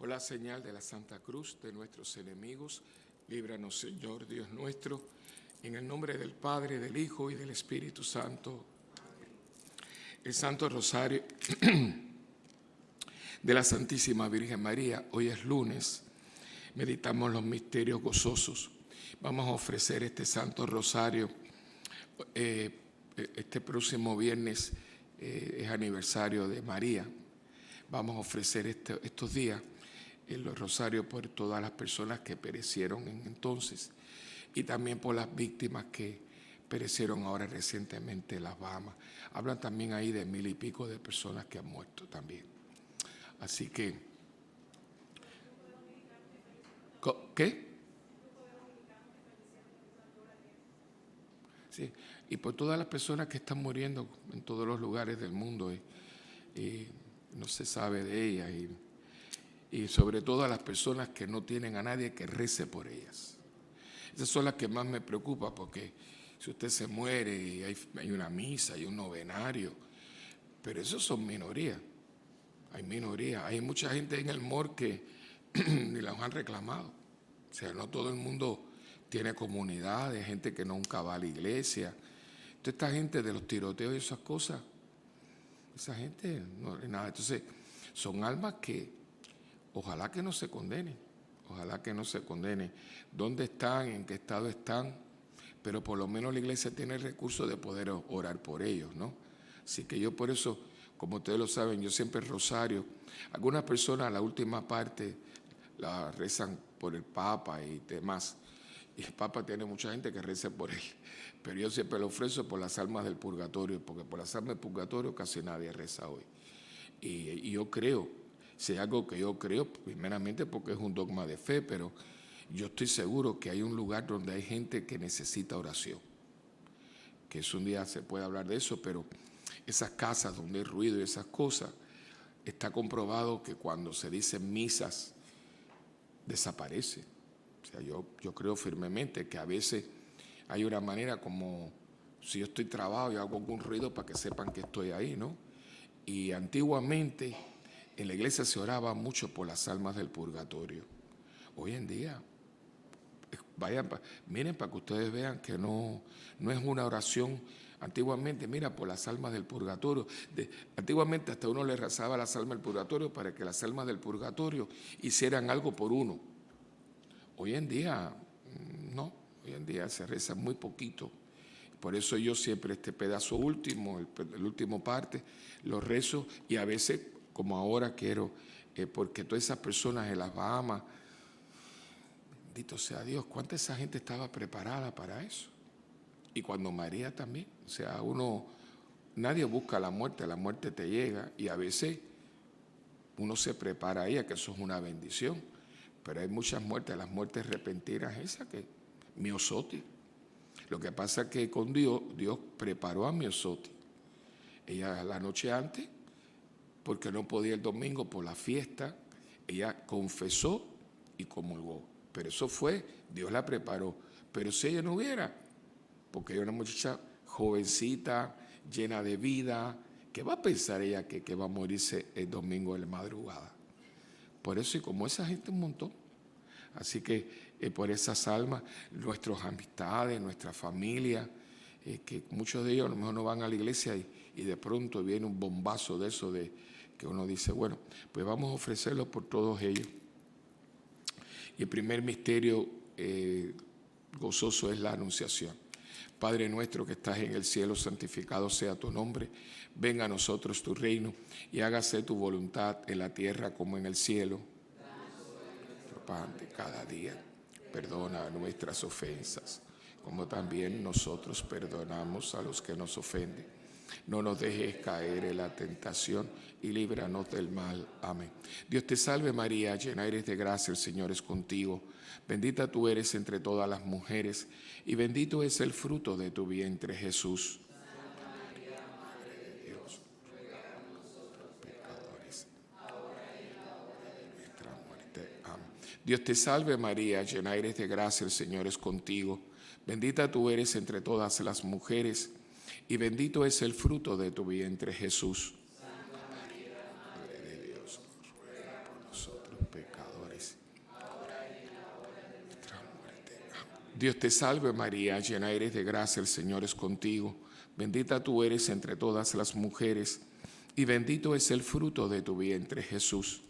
Por la señal de la Santa Cruz de nuestros enemigos, líbranos, Señor Dios nuestro, en el nombre del Padre, del Hijo y del Espíritu Santo. El Santo Rosario de la Santísima Virgen María. Hoy es lunes, meditamos los misterios gozosos. Vamos a ofrecer este Santo Rosario. Este próximo viernes es aniversario de María. Vamos a ofrecer estos días los rosarios por todas las personas que perecieron en entonces y también por las víctimas que perecieron ahora recientemente en las Bahamas. Hablan también ahí de 1000 y pico de personas que han muerto también. Así que, ¿qué? Sí, y por todas las personas que están muriendo en todos los lugares del mundo y no se sabe de ellas y sobre todo a las personas que no tienen a nadie que rece por ellas. Esas son las que más me preocupan, porque si usted se muere y hay una misa, hay un novenario, pero esos son minorías. Hay minorías. Hay mucha gente en el MOR que ni las han reclamado. O sea, no todo el mundo tiene comunidades, gente que nunca va a la iglesia. Entonces, esta gente de los tiroteos y esas cosas, esa gente no es nada. Entonces, son almas que ojalá que no se condenen. Ojalá que no se condenen. ¿Dónde están? ¿En qué estado están? Pero por lo menos la iglesia tiene el recurso de poder orar por ellos, ¿no? Así que yo por eso, como ustedes lo saben, yo siempre rosario. Algunas personas la última parte la rezan por el Papa y demás. Y el Papa tiene mucha gente que reza por él. Pero yo siempre lo ofrezco por las almas del purgatorio, porque por las almas del purgatorio casi nadie reza hoy. Y yo creo, si hay algo que yo creo, primeramente porque es un dogma de fe, pero yo estoy seguro que hay un lugar donde hay gente que necesita oración. Que es un día se puede hablar de eso, pero esas casas donde hay ruido y esas cosas, está comprobado que cuando se dicen misas, desaparece. O sea, yo creo firmemente que a veces hay una manera como, si yo estoy trabado, yo hago algún ruido para que sepan que estoy ahí, ¿no? Y antiguamente en la iglesia se oraba mucho por las almas del purgatorio. Hoy en día, miren para que ustedes vean que no es una oración. Antiguamente, mira, por las almas del purgatorio. Antiguamente hasta uno le rezaba a las almas del purgatorio para que las almas del purgatorio hicieran algo por uno. Hoy en día, no. Hoy en día se reza muy poquito. Por eso yo siempre este pedazo último, el último parte, lo rezo y a veces, como ahora quiero, porque todas esas personas en las Bahamas, bendito sea Dios, ¿cuánta esa gente estaba preparada para eso? Y cuando María también, o sea, nadie busca la muerte te llega y a veces uno se prepara a ella, que eso es una bendición, pero hay muchas muertes, las muertes repentinas esas que, Miosotis. Lo que pasa es que con Dios preparó a Miosotis. Ella la noche antes, porque no podía el domingo por la fiesta, ella confesó y comulgó. Pero eso fue, Dios la preparó. Pero si ella no hubiera, porque ella era una muchacha jovencita, llena de vida, ¿qué va a pensar ella que va a morirse el domingo de la madrugada? Por eso, y como esa gente un montón. Así que por esas almas, nuestras amistades, nuestra familia, que muchos de ellos a lo mejor no van a la iglesia y de pronto viene un bombazo de eso, de que uno dice, bueno, pues vamos a ofrecerlo por todos ellos. Y el primer misterio gozoso es la anunciación. Padre nuestro que estás en el cielo, santificado sea tu nombre. Venga a nosotros tu reino y hágase tu voluntad en la tierra como en el cielo. Nuestro pan de cada día. Perdona nuestras ofensas, como también nosotros perdonamos a los que nos ofenden. No nos dejes caer en la tentación y líbranos del mal. Amén. Dios te salve María, llena eres de gracia, el Señor es contigo. Bendita tú eres entre todas las mujeres y bendito es el fruto de tu vientre, Jesús. Santa María, Madre de Dios, ruega por nosotros pecadores, ahora y en la hora de nuestra muerte. Amén. Dios te salve María, llena eres de gracia, el Señor es contigo. Bendita tú eres entre todas las mujeres y bendito es el fruto de tu vientre, Jesús. Santa María, Madre de Dios, ruega por nosotros pecadores, pecadores, ahora y en la hora de nuestra muerte. Amén. Dios te salve María, llena eres de gracia, el Señor es contigo. Bendita tú eres entre todas las mujeres, y bendito es el fruto de tu vientre, Jesús.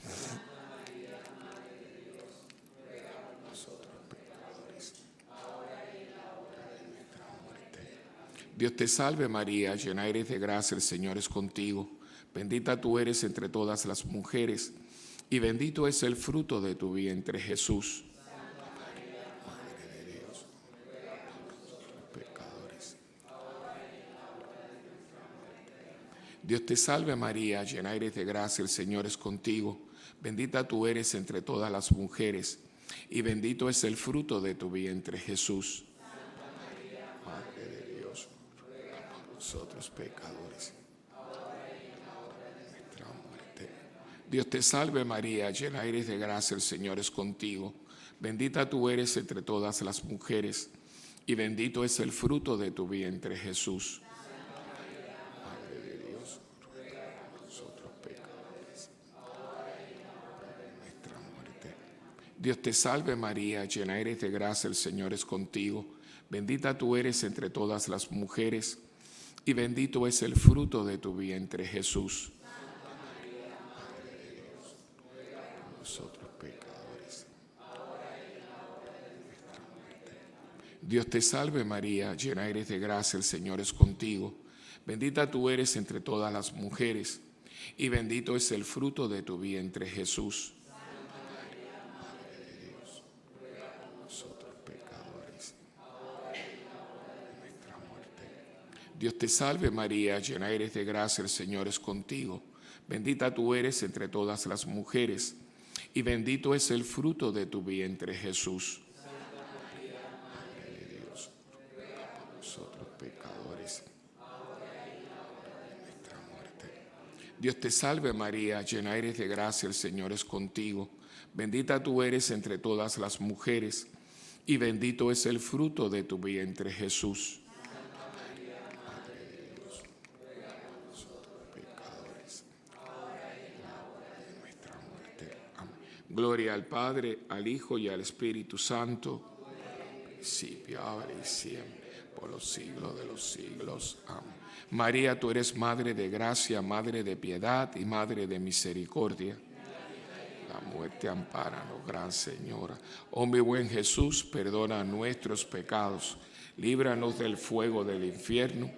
Dios te salve María, llena eres de gracia, el Señor es contigo. Bendita tú eres entre todas las mujeres, y bendito es el fruto de tu vientre, Jesús. Santa María, Madre de Dios, ruega por nosotros pecadores, ahora y en la hora de nuestra muerte. Dios te salve María, llena eres de gracia, el Señor es contigo. Bendita tú eres entre todas las mujeres, y bendito es el fruto de tu vientre, Jesús. Nosotros pecadores, ahora y en la hora de nuestra muerte. Dios te salve María, llena eres de gracia, el Señor es contigo. Bendita tú eres entre todas las mujeres, y bendito es el fruto de tu vientre, Jesús. Santa María, Madre de Dios, ruega por nosotros pecadores, ahora y en la hora de nuestra muerte. Dios te salve María, llena eres de gracia, el Señor es contigo. Bendita tú eres entre todas las mujeres, y bendito es el fruto de tu vientre, Jesús. Santa María, Madre de Dios, ruega por nosotros pecadores, ahora y en la hora de nuestra muerte. Dios te salve María, llena eres de gracia, el Señor es contigo. Bendita tú eres entre todas las mujeres, y bendito es el fruto de tu vientre, Jesús. Santa María, Madre de Dios, ruega por nosotros pecadores, ahora y en la hora de nuestra muerte. Dios te salve María, llena eres de gracia, el Señor es contigo. Bendita tú eres entre todas las mujeres, y bendito es el fruto de tu vientre, Jesús. Santa María, Madre de Dios, ruega por nosotros pecadores, ahora y en la hora de nuestra muerte. Dios te salve María, llena eres de gracia, el Señor es contigo. Bendita tú eres entre todas las mujeres, y bendito es el fruto de tu vientre, Jesús. Gloria al Padre, al Hijo y al Espíritu Santo, principio, ahora y siempre, por los siglos de los siglos. Amén. María, tú eres Madre de gracia, Madre de piedad y Madre de misericordia. La muerte ampáranos, Gran Señora. Oh mi buen Jesús, perdona nuestros pecados, líbranos del fuego del infierno,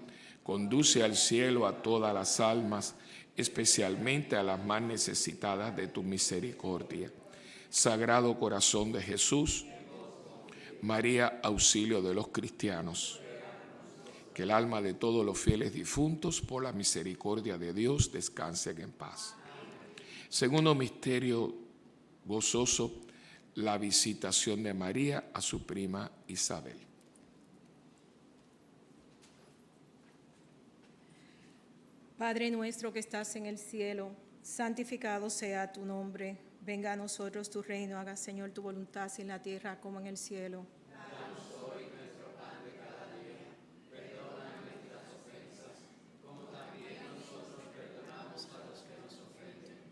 conduce al cielo a todas las almas, especialmente a las más necesitadas de tu misericordia. Sagrado Corazón de Jesús, María, auxilio de los cristianos, que el alma de todos los fieles difuntos, por la misericordia de Dios, descansen en paz. Segundo misterio gozoso, la visitación de María a su prima Isabel. Padre nuestro que estás en el cielo, santificado sea tu nombre. Venga a nosotros tu reino, haga Señor tu voluntad en la tierra como en el cielo. Danos hoy nuestro pan de cada día. Perdona nuestras ofensas, como también nosotros perdonamos a los que nos ofenden.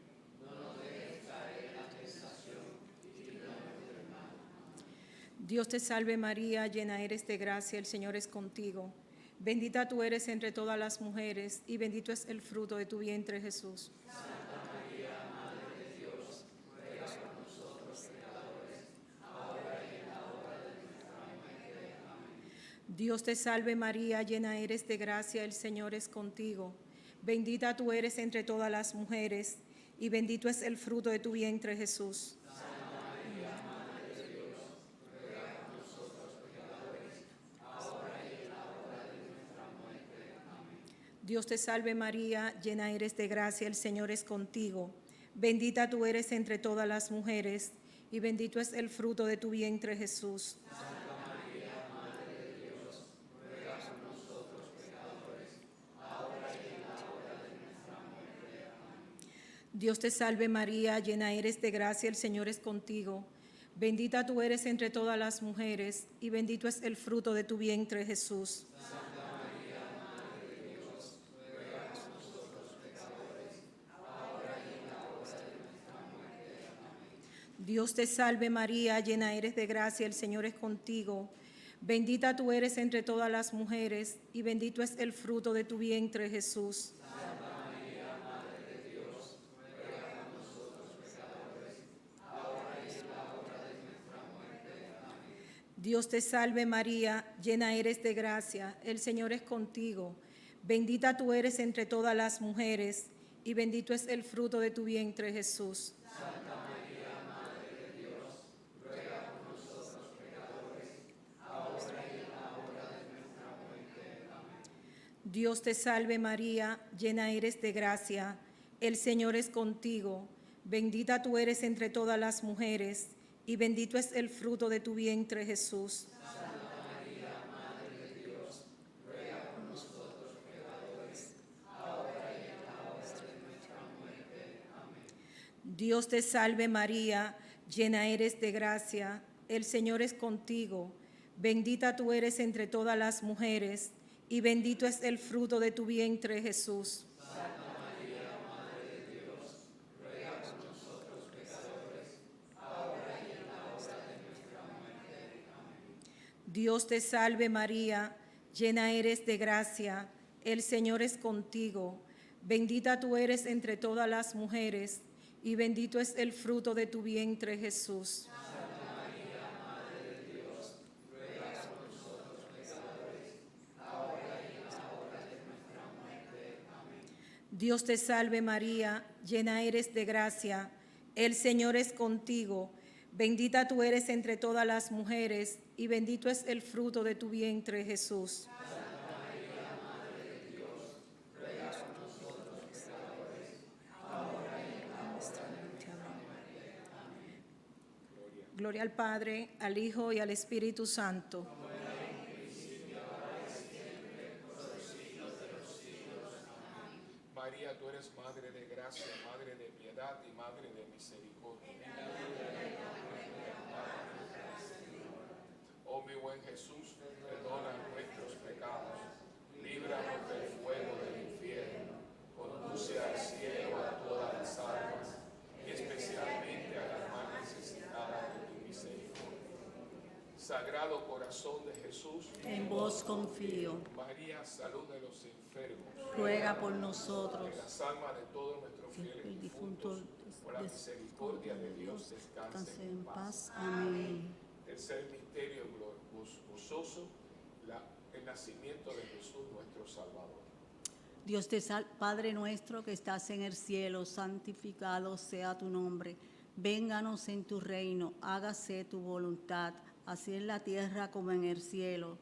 No nos dejes caer en la tentación y líbranos del mal. Dios te salve María, llena eres de gracia, el Señor es contigo. Bendita tú eres entre todas las mujeres, y bendito es el fruto de tu vientre, Jesús. Santa María, Madre de Dios, ruega por nosotros pecadores, ahora y en la hora de nuestra muerte. Amén. Dios te salve María, llena eres de gracia, el Señor es contigo. Bendita tú eres entre todas las mujeres, y bendito es el fruto de tu vientre, Jesús. Santa María, Madre de Dios, ruega por nosotros pecadores, ahora y en la hora de nuestra muerte. Amén. Dios te salve María, llena eres de gracia, el Señor es contigo. Bendita tú eres entre todas las mujeres, y bendito es el fruto de tu vientre, Jesús. Santa María, Madre de Dios, ruega por nosotros pecadores, ahora y en la hora de nuestra muerte. Amén. Dios te salve María, llena eres de gracia, el Señor es contigo. Bendita tú eres entre todas las mujeres, y bendito es el fruto de tu vientre, Jesús. Santa María, Madre de Dios, ruega por nosotros pecadores, ahora y en la hora de nuestra muerte. Amén. Dios te salve María, llena eres de gracia, el Señor es contigo. Bendita tú eres entre todas las mujeres, y bendito es el fruto de tu vientre, Jesús. Dios te salve María, llena eres de gracia, el Señor es contigo. Bendita tú eres entre todas las mujeres, y bendito es el fruto de tu vientre, Jesús. Dios te salve María, llena eres de gracia, el Señor es contigo. Bendita tú eres entre todas las mujeres, y bendito es el fruto de tu vientre, Jesús. Dios te salve María, llena eres de gracia, el Señor es contigo. Bendita tú eres entre todas las mujeres, y bendito es el fruto de tu vientre, Jesús. Dios te salve María, llena eres de gracia, el Señor es contigo. Bendita tú eres entre todas las mujeres, y bendito es el fruto de tu vientre, Jesús. Dios te salve María, llena eres de gracia, el Señor es contigo. Bendita tú eres entre todas las mujeres, y bendito es el fruto de tu vientre, Jesús. Gloria al Padre, al Hijo y al Espíritu Santo. María, tú eres Madre de gracia, Madre de piedad y Madre de misericordia. Oh mi buen Jesús, perdona nuestros pecados, líbranos del fuego del infierno, conduce al cielo a todas las almas, y especialmente a las más necesitadas de tu misericordia. Sagrado corazón de Jesús, En vos confío. María, salud de los enfermos, Ruega por nosotros. que las almas de todos nuestros Que fieles el difunto difuntos, por la misericordia de Dios, descanse descansen en paz. Amén. Tercer misterio gozoso, el nacimiento de Jesús nuestro Salvador. Dios te salve, Padre nuestro que estás en el cielo, santificado sea tu nombre. Vénganos en tu reino, hágase tu voluntad, así en la tierra como en el cielo.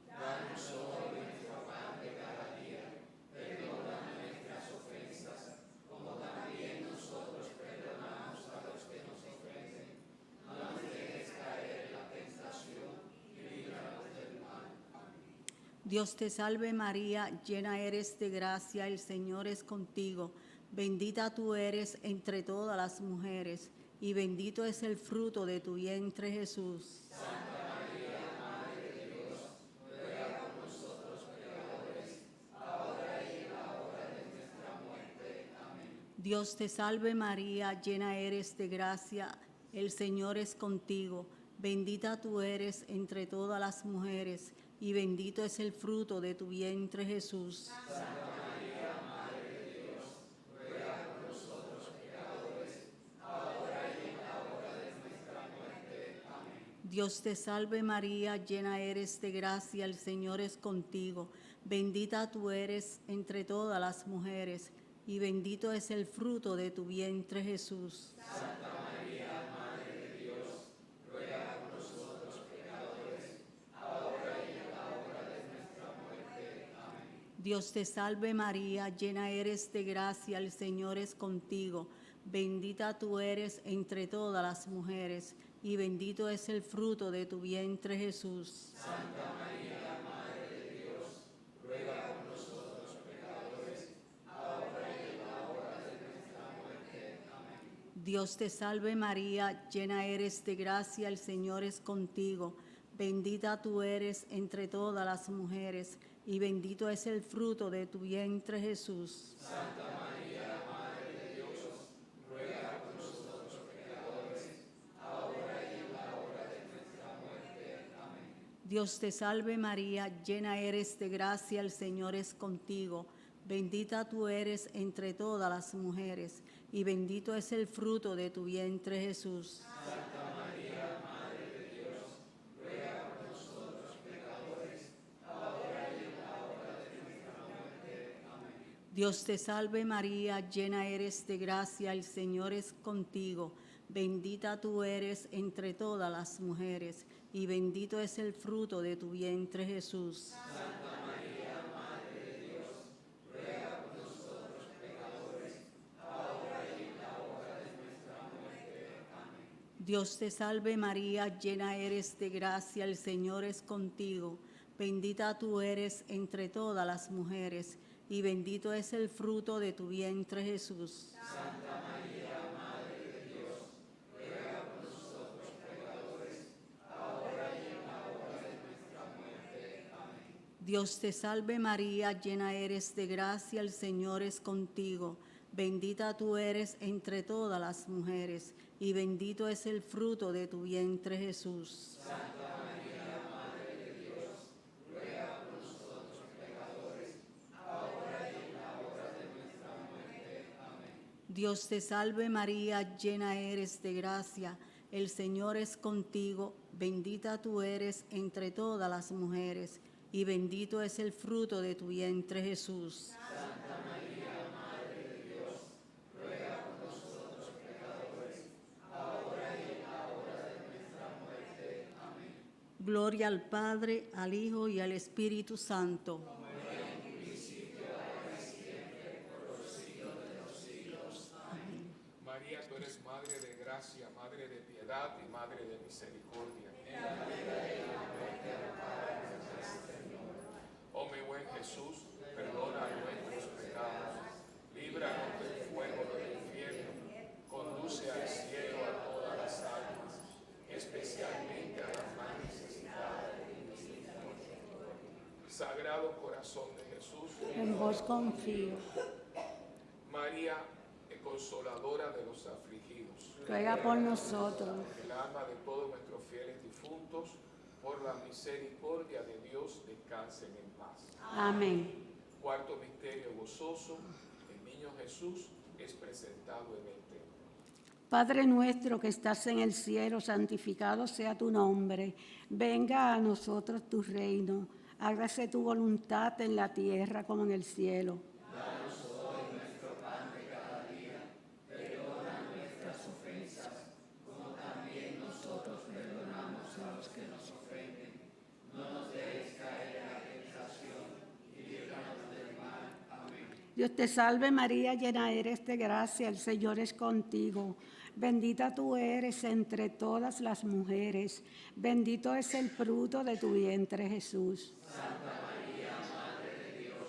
Dios te salve María, llena eres de gracia, el Señor es contigo. Bendita tú eres entre todas las mujeres, y bendito es el fruto de tu vientre, Jesús. Dios te salve María, llena eres de gracia, el Señor es contigo. Bendita tú eres entre todas las mujeres, y bendito es el fruto de tu vientre, Jesús. Dios te salve María, llena eres de gracia, el Señor es contigo. Bendita tú eres entre todas las mujeres, y bendito es el fruto de tu vientre, Jesús. Dios te salve María, llena eres de gracia, el Señor es contigo. Bendita tú eres entre todas las mujeres, y bendito es el fruto de tu vientre, Jesús. Dios te salve María, llena eres de gracia, el Señor es contigo. Bendita tú eres entre todas las mujeres, y bendito es el fruto de tu vientre, Jesús. Dios te salve María, llena eres de gracia, el Señor es contigo. Dios te salve María, llena eres de gracia, el Señor es contigo. Bendita tú eres entre todas las mujeres, y bendito es el fruto de tu vientre Jesús. Santa María, Madre de Dios, ruega por nosotros pecadores, ahora y en la hora de nuestra muerte. Amén. Dios te salve María, llena eres de gracia, el Señor es contigo. Bendita tú eres entre todas las mujeres, y bendito es el fruto de tu vientre Jesús. Santa María, Madre de Dios, ruega por nosotros pecadores, ahora y en la hora de nuestra muerte. Amén. Dios te salve María, llena eres de gracia, el Señor es contigo. Bendita tú eres entre todas las mujeres, y bendito es el fruto de tu vientre Jesús. Santa María, Madre de Dios, ruega por nosotros pecadores, ahora y en la hora de nuestra muerte. Amén. Dios te salve María, llena eres de gracia, el Señor es contigo. Bendita tú eres entre todas las mujeres, y bendito es el fruto de tu vientre Jesús. Santa María, Madre de Dios, ruega por nosotros pecadores, ahora y en la hora de nuestra muerte. Amén. Dios te salve María, llena eres de gracia, el Señor es contigo. Bendita tú eres entre todas las mujeres, y bendito es el fruto de tu vientre Jesús. Santa María, Madre de Dios, ruega por nosotros pecadores, ahora y en la hora de nuestra muerte. Amén. Gloria al Padre, al Hijo y al Espíritu Santo. María, tú eres Madre de gracia, Madre de piedad y Madre de misericordia. Oh mi buen Jesús, perdona nuestros pecados, líbranos del fuego del infierno, conduce al cielo a todas las almas, especialmente a las más necesitadas de tu misericordia. Sagrado Corazón de Jesús, En vos confío. María, consoladora de los afligidos, Ruega por nosotros. el alma de todos nuestros fieles difuntos, por la misericordia de Dios, descansen en paz. Amén. Cuarto misterio gozoso, el niño Jesús es presentado en el templo. Padre nuestro que estás en el cielo, santificado sea tu nombre. Venga a nosotros tu reino. Hágase tu voluntad en la tierra como en el cielo. Dios te salve María, llena eres de gracia, el Señor es contigo. Bendita tú eres entre todas las mujeres, bendito es el fruto de tu vientre Jesús. Santa María, Madre de Dios,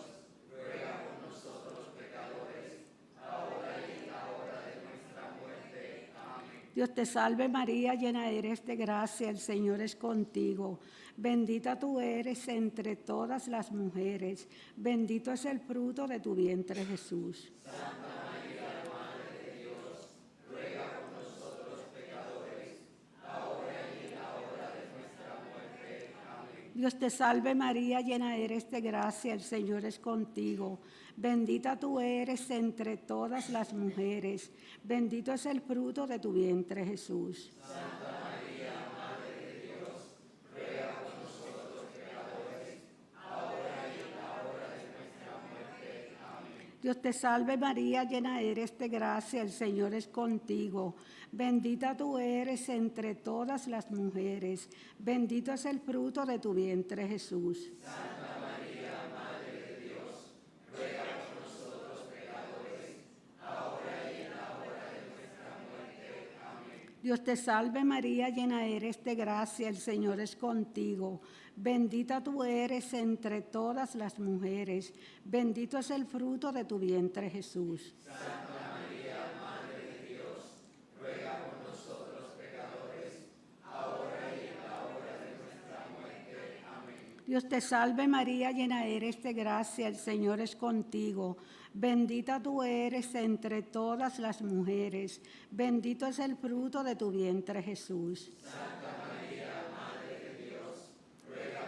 ruega por nosotros pecadores, ahora y en la hora de nuestra muerte. Amén. Dios te salve María, llena eres de gracia, el Señor es contigo. Bendita tú eres entre todas las mujeres, bendito es el fruto de tu vientre Jesús. Santa María, Madre de Dios, ruega por nosotros pecadores, ahora y en la hora de nuestra muerte. Amén. Dios te salve María, llena eres de gracia, el Señor es contigo. Bendita tú eres entre todas las mujeres, bendito es el fruto de tu vientre Jesús. Santa María, Madre de Dios, ruega por nosotros pecadores, ahora y en la hora de nuestra muerte. Amén. Dios te salve María, llena eres de gracia, el Señor es contigo. Bendita tú eres entre todas las mujeres, bendito es el fruto de tu vientre Jesús. Santa María, Madre de Dios, ruega por nosotros pecadores, ahora y en la hora de nuestra muerte. Amén. Dios te salve María, llena eres de gracia, el Señor es contigo. Bendita tú eres entre todas las mujeres, bendito es el fruto de tu vientre Jesús. Santa María, Madre de Dios, ruega por nosotros pecadores, ahora y en la hora de nuestra muerte. Amén. Dios te salve María, llena eres de gracia, el Señor es contigo. Bendita tú eres entre todas las mujeres, bendito es el fruto de tu vientre Jesús. Santa María, Madre de Dios, ruega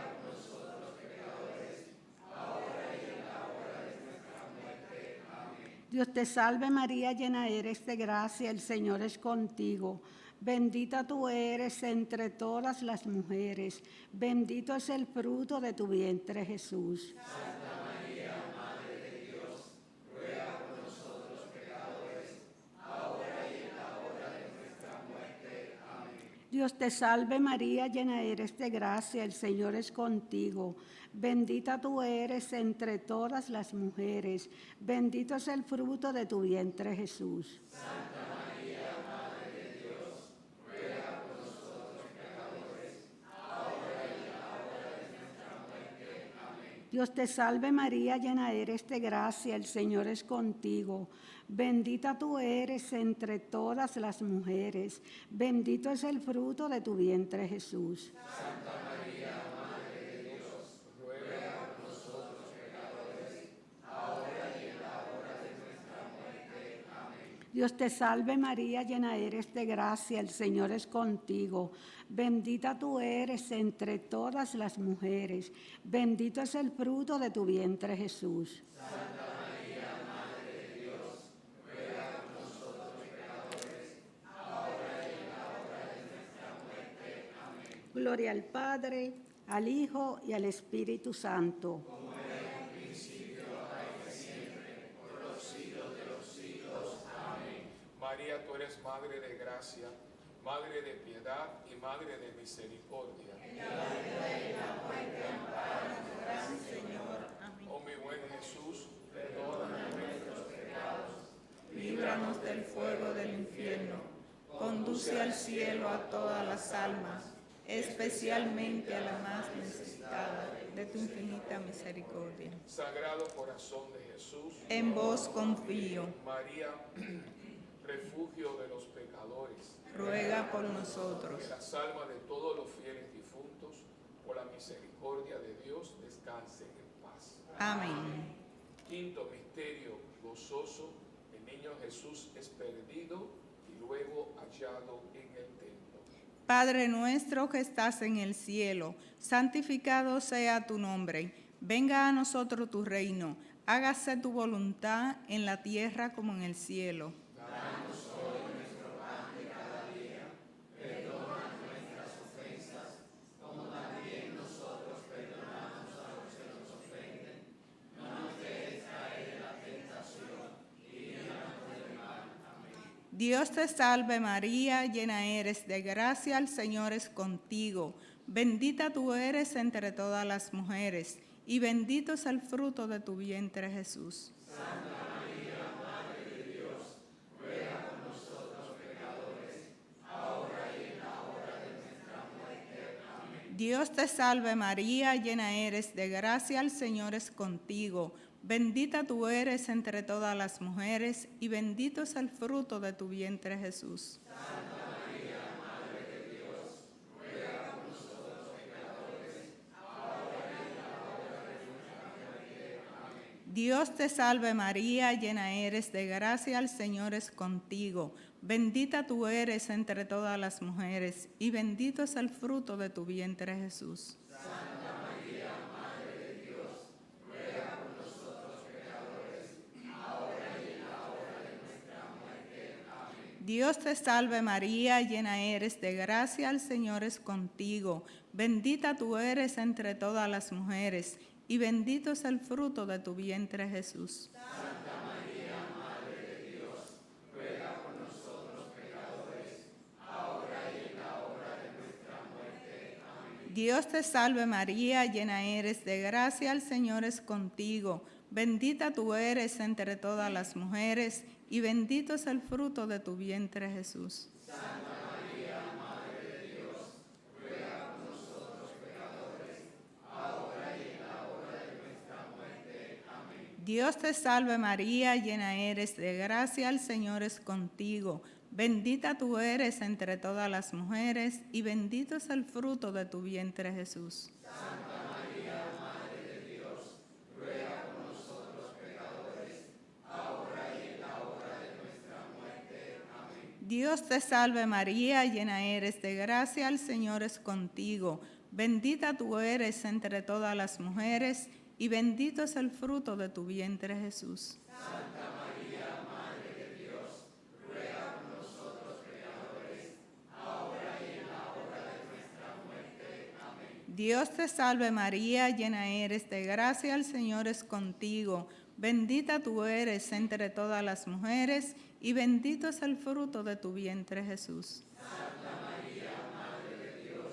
Dios te salve María, llena eres de gracia, el Señor es contigo. Bendita tú eres entre todas las mujeres, bendito es el fruto de tu vientre Jesús. Santa María, Madre de Dios, ruega por nosotros pecadores, ahora y en la hora de nuestra muerte. Amén. Dios te salve María, llena eres de gracia, el Señor es contigo. Bendita tú eres entre todas las mujeres, bendito es el fruto de tu vientre Jesús. Santa María, Madre de Dios, ruega por nosotros pecadores, ahora y en la hora de nuestra muerte. Amén. Dios te salve María, llena eres de gracia, el Señor es contigo. Bendita tú eres entre todas las mujeres, bendito es el fruto de tu vientre Jesús. Santa María, Madre de Dios, ruega por nosotros pecadores, ahora y en la hora de nuestra muerte. Amén. Dios te salve María, llena eres de gracia, el Señor es contigo. Bendita tú eres entre todas las mujeres, bendito es el fruto de tu vientre Jesús. Santa María, Madre de Dios, ruega por nosotros pecadores, ahora y en la hora de nuestra muerte. Amén. Gloria al Padre, al Hijo y al Espíritu Santo. Como era en el principio, ahora y siempre, por los siglos de los siglos. Amén. María, tú eres Madre de gracia, Madre de piedad y Madre de misericordia. Oh mi buen Jesús, perdona nuestros pecados, Líbranos del fuego del infierno. Conduce al cielo a todas las almas, especialmente a la más necesitada de tu infinita misericordia. Sagrado Corazón de Jesús, En vos confío. María, refugio de los pecadores, Ruega por nosotros. que las almas de todos los fieles difuntos, por la misericordia de Dios, descansen en paz. Amén. Quinto misterio gozoso, el niño Jesús es perdido y luego hallado en el templo. Padre nuestro que estás en el cielo, santificado sea tu nombre. Venga a nosotros tu reino. Hágase tu voluntad en la tierra como en el cielo. Dios te salve María, llena eres de gracia, el Señor es contigo. Bendita tú eres entre todas las mujeres, y bendito es el fruto de tu vientre Jesús. Santa María, Madre de Dios, ruega por nosotros pecadores, ahora y en la hora de nuestra muerte. Amén. Dios te salve María, llena eres de gracia, el Señor es contigo. Bendita tú eres entre todas las mujeres, y bendito es el fruto de tu vientre Jesús. Santa María, Madre de Dios, ruega por nosotros pecadores, ahora y en la hora de nuestra muerte. Amén. Dios te salve María, llena eres de gracia, el Señor es contigo. Bendita tú eres entre todas las mujeres, y bendito es el fruto de tu vientre Jesús. Santa María, Madre de Dios, ruega por nosotros pecadores, ahora y en la hora de nuestra muerte. Amén. Dios te salve María, llena eres de gracia, el Señor es contigo. Bendita tú eres entre todas las mujeres, y bendito es el fruto de tu vientre Jesús. Santa María, Madre de Dios, ruega por nosotros pecadores, ahora y en la hora de nuestra muerte. Amén. Dios te salve María, llena eres de gracia, el Señor es contigo. Bendita tú eres entre todas las mujeres, y bendito es el fruto de tu vientre Jesús. Santa María, Madre de Dios, ruega por nosotros pecadores, ahora y en la hora de nuestra muerte. Amén. Dios te salve María, llena eres de gracia, el Señor es contigo. Bendita tú eres entre todas las mujeres, y bendito es el fruto de tu vientre Jesús. Santa María, Madre de Dios, ruega por nosotros pecadores, ahora y en la hora de nuestra muerte. Amén. Dios te salve María, llena eres de gracia, el Señor es contigo. Bendita tú eres entre todas las mujeres, y bendito es el fruto de tu vientre Jesús. Santa María, Dios te salve María, llena eres de gracia, el Señor es contigo. Bendita tú eres entre todas las mujeres, y bendito es el fruto de tu vientre, Jesús. Santa María, Madre de Dios,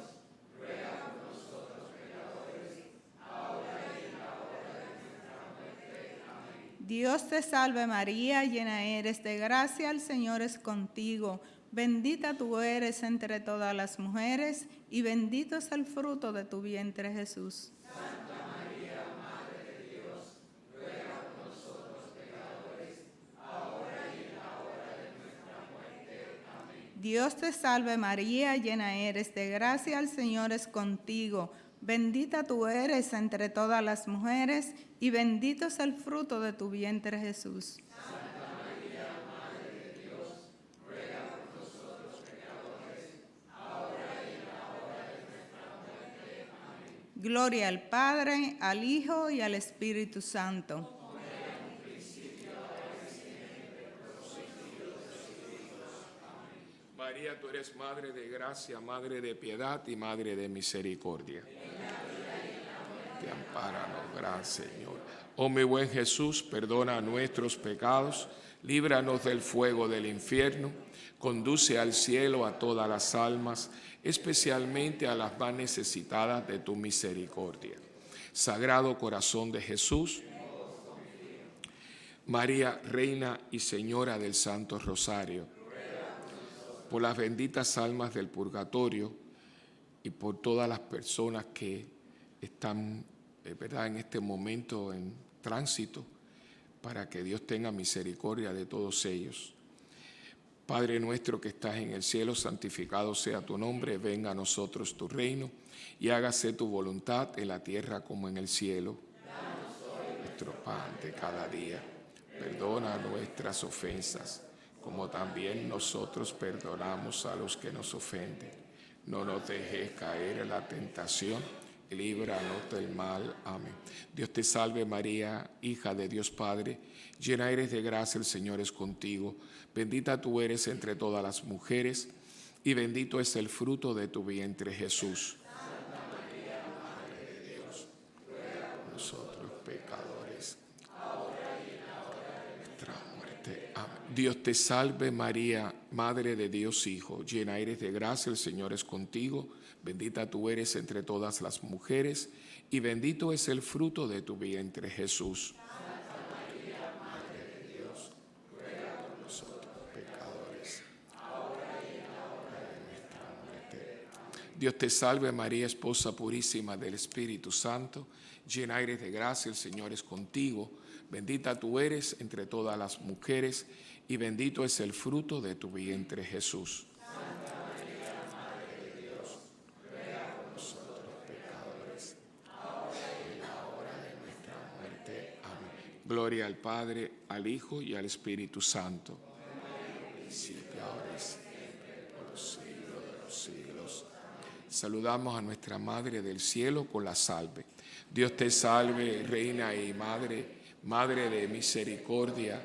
ruega por nosotros pecadores, ahora y en la hora de nuestra muerte. Amén. Dios te salve María, llena eres de gracia, el Señor es contigo. Bendita tú eres entre todas las mujeres, y bendito es el fruto de tu vientre, Jesús. Santa María, Madre de Dios, ruega por nosotros pecadores, ahora y en la hora de nuestra muerte. Amén. Dios te salve María, llena eres de gracia, el Señor es contigo. Bendita tú eres entre todas las mujeres, y bendito es el fruto de tu vientre, Jesús. Santa María, Madre de Dios, ruega por nosotros pecadores, ahora y en la hora de nuestra muerte. Amén. Gloria al Padre, al Hijo y al Espíritu Santo. María, tú eres Madre de gracia, Madre de piedad y Madre de misericordia. Te ampáranos, gran Señor. Oh mi buen Jesús, perdona nuestros pecados, líbranos del fuego del infierno, conduce al cielo a todas las almas, especialmente a las más necesitadas de tu misericordia. Sagrado Corazón de Jesús, María, Reina y Señora del Santo Rosario, por las benditas almas del purgatorio y por todas las personas que están, ¿verdad?, en este momento en tránsito, para que Dios tenga misericordia de todos ellos. Padre nuestro que estás en el cielo, santificado sea tu nombre, venga a nosotros tu reino y hágase tu voluntad en la tierra como en el cielo. Danos hoy nuestro pan de cada día. Perdona nuestras ofensas, como también nosotros perdonamos a los que nos ofenden. No nos dejes caer en la tentación, y líbranos del mal. Amén. Dios te salve María, hija de Dios Padre, llena eres de gracia, el Señor es contigo. Bendita tú eres entre todas las mujeres, y bendito es el fruto de tu vientre, Jesús. Santa María, Madre de Dios, ruega por Nosotros pecadores, ahora y en la hora de nuestra muerte. Amén. Dios te salve María, Madre de Dios Hijo, llena eres de gracia, el Señor es contigo. Bendita tú eres entre todas las mujeres, y bendito es el fruto de tu vientre, Jesús. Santa María, Madre de Dios, ruega por nosotros pecadores, ahora y en la hora de nuestra muerte. Amén. Dios te salve María, esposa purísima del Espíritu Santo, llena eres de gracia, el Señor es contigo. Bendita tú eres entre todas las mujeres, y bendito es el fruto de tu vientre, Jesús. Gloria al Padre, al Hijo y al Espíritu Santo. Principio, ahora y siempre, por los siglos de los siglos. Saludamos a nuestra Madre del Cielo con la salve. Dios te salve, Reina y Madre, Madre de misericordia,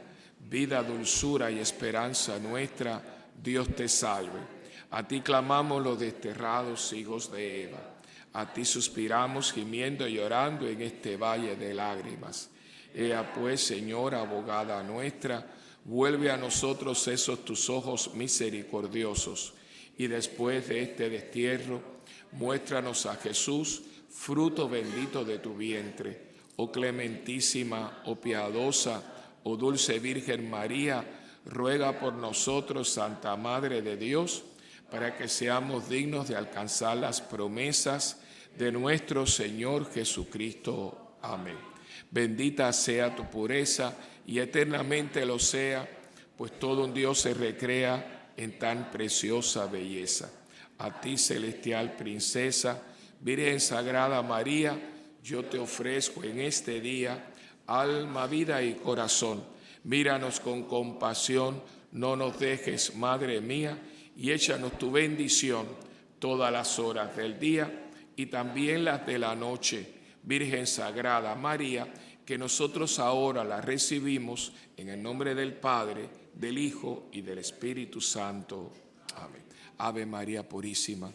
vida, dulzura y esperanza nuestra. Dios te salve. A ti clamamos los desterrados hijos de Eva. A ti suspiramos gimiendo y llorando en este valle de lágrimas. Ea pues, Señora, abogada nuestra, vuelve a nosotros esos tus ojos misericordiosos, y después de este destierro, muéstranos a Jesús, fruto bendito de tu vientre. Oh clementísima, oh piadosa, oh dulce Virgen María, ruega por nosotros, Santa Madre de Dios, para que seamos dignos de alcanzar las promesas de nuestro Señor Jesucristo. Amén. Bendita sea tu pureza y eternamente lo sea, pues todo un Dios se recrea en tan preciosa belleza. A ti, celestial princesa, Virgen Sagrada María, yo te ofrezco en este día alma, vida y corazón. Míranos con compasión, no nos dejes, Madre mía, y échanos tu bendición todas las horas del día y también las de la noche. Virgen Sagrada María, que nosotros ahora la recibimos en el nombre del Padre, del Hijo y del Espíritu Santo. Amén. Ave María Purísima.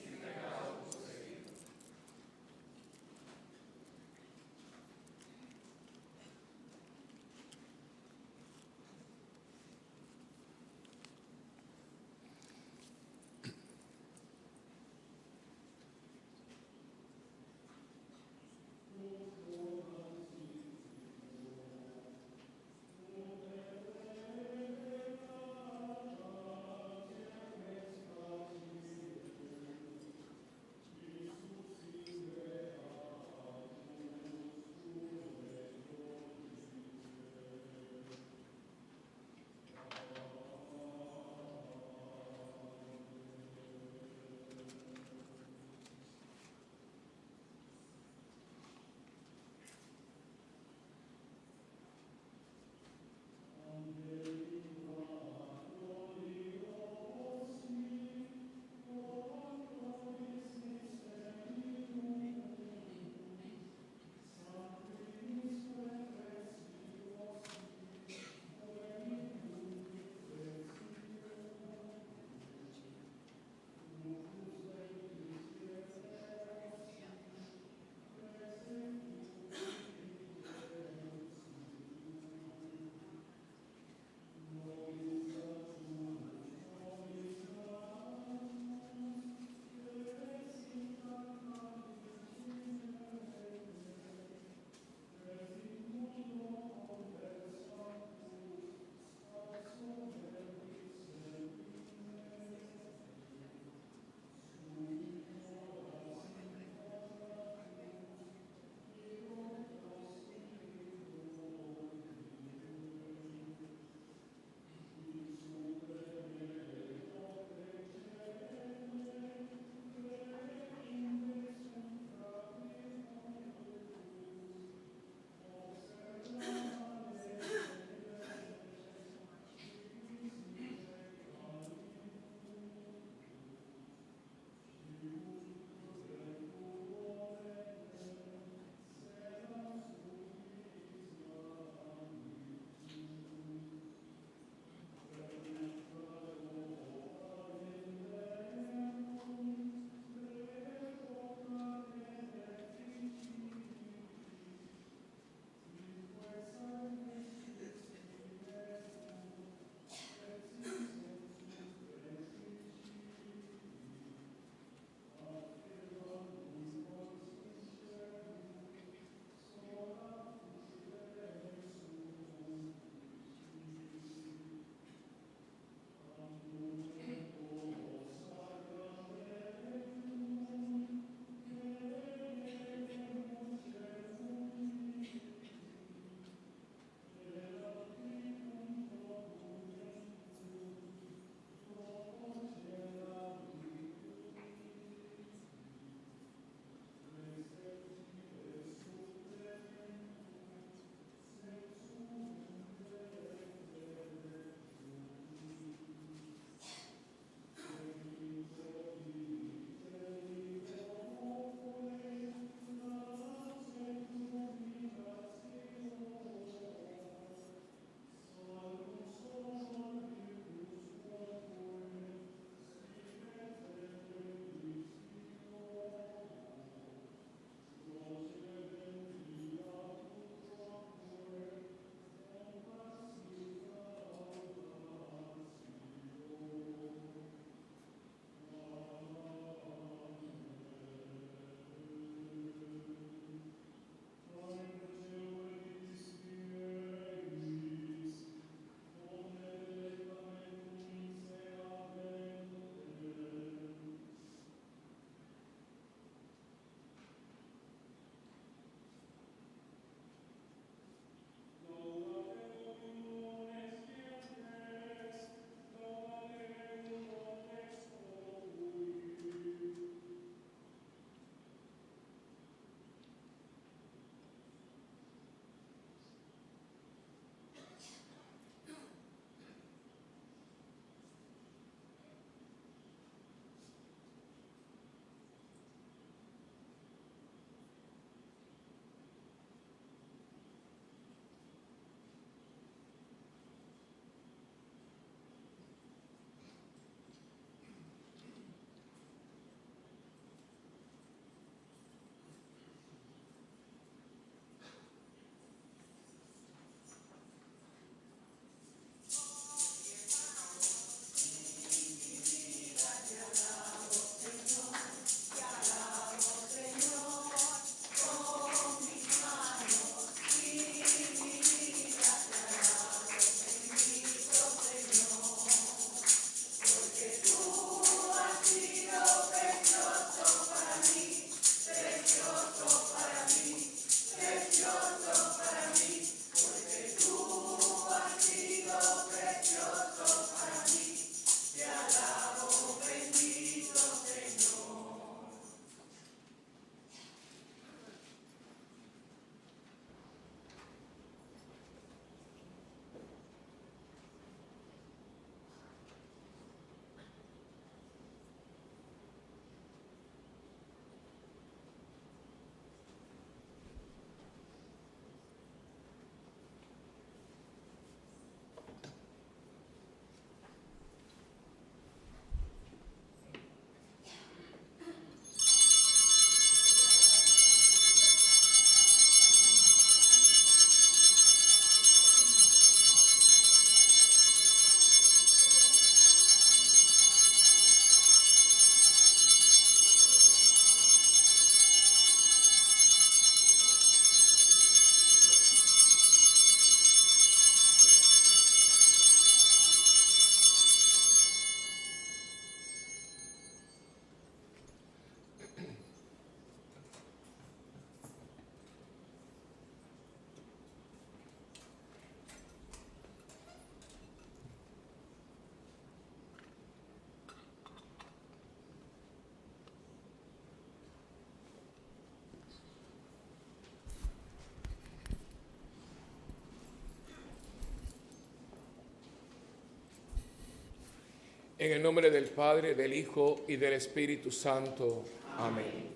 En el nombre del Padre, del Hijo y del Espíritu Santo. Amén.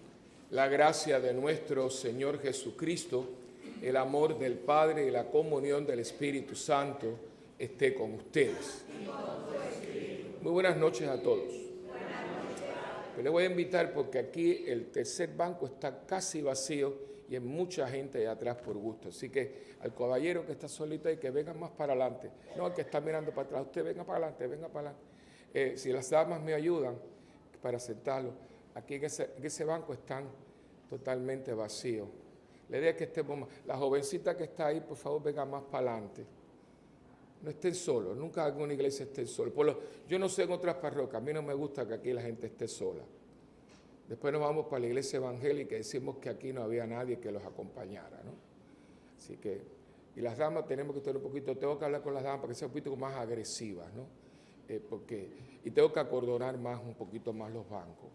La gracia de nuestro Señor Jesucristo, el amor del Padre y la comunión del Espíritu Santo esté con ustedes. Muy buenas noches a todos. Pero les voy a invitar porque aquí el tercer banco está casi vacío y hay mucha gente allá atrás por gusto. Así que al caballero que está solito ahí, que venga más para adelante. No, el que está mirando para atrás, usted venga para adelante, venga para adelante. Si las damas me ayudan para sentarlo, aquí en ese banco están totalmente vacíos. La idea es que estemos más. La jovencita que está ahí, por favor, venga más para adelante. No estén solos, nunca en una iglesia estén solos. Yo no sé en otras parroquias, a mí no me gusta que aquí la gente esté sola. Después nos vamos para la iglesia evangélica y decimos que aquí no había nadie que los acompañara, ¿no? Así que, y las damas tenemos que estar un poquito, tengo que hablar con las damas para que sean un poquito más agresivas, ¿no? Y tengo que acordonar un poquito más los bancos.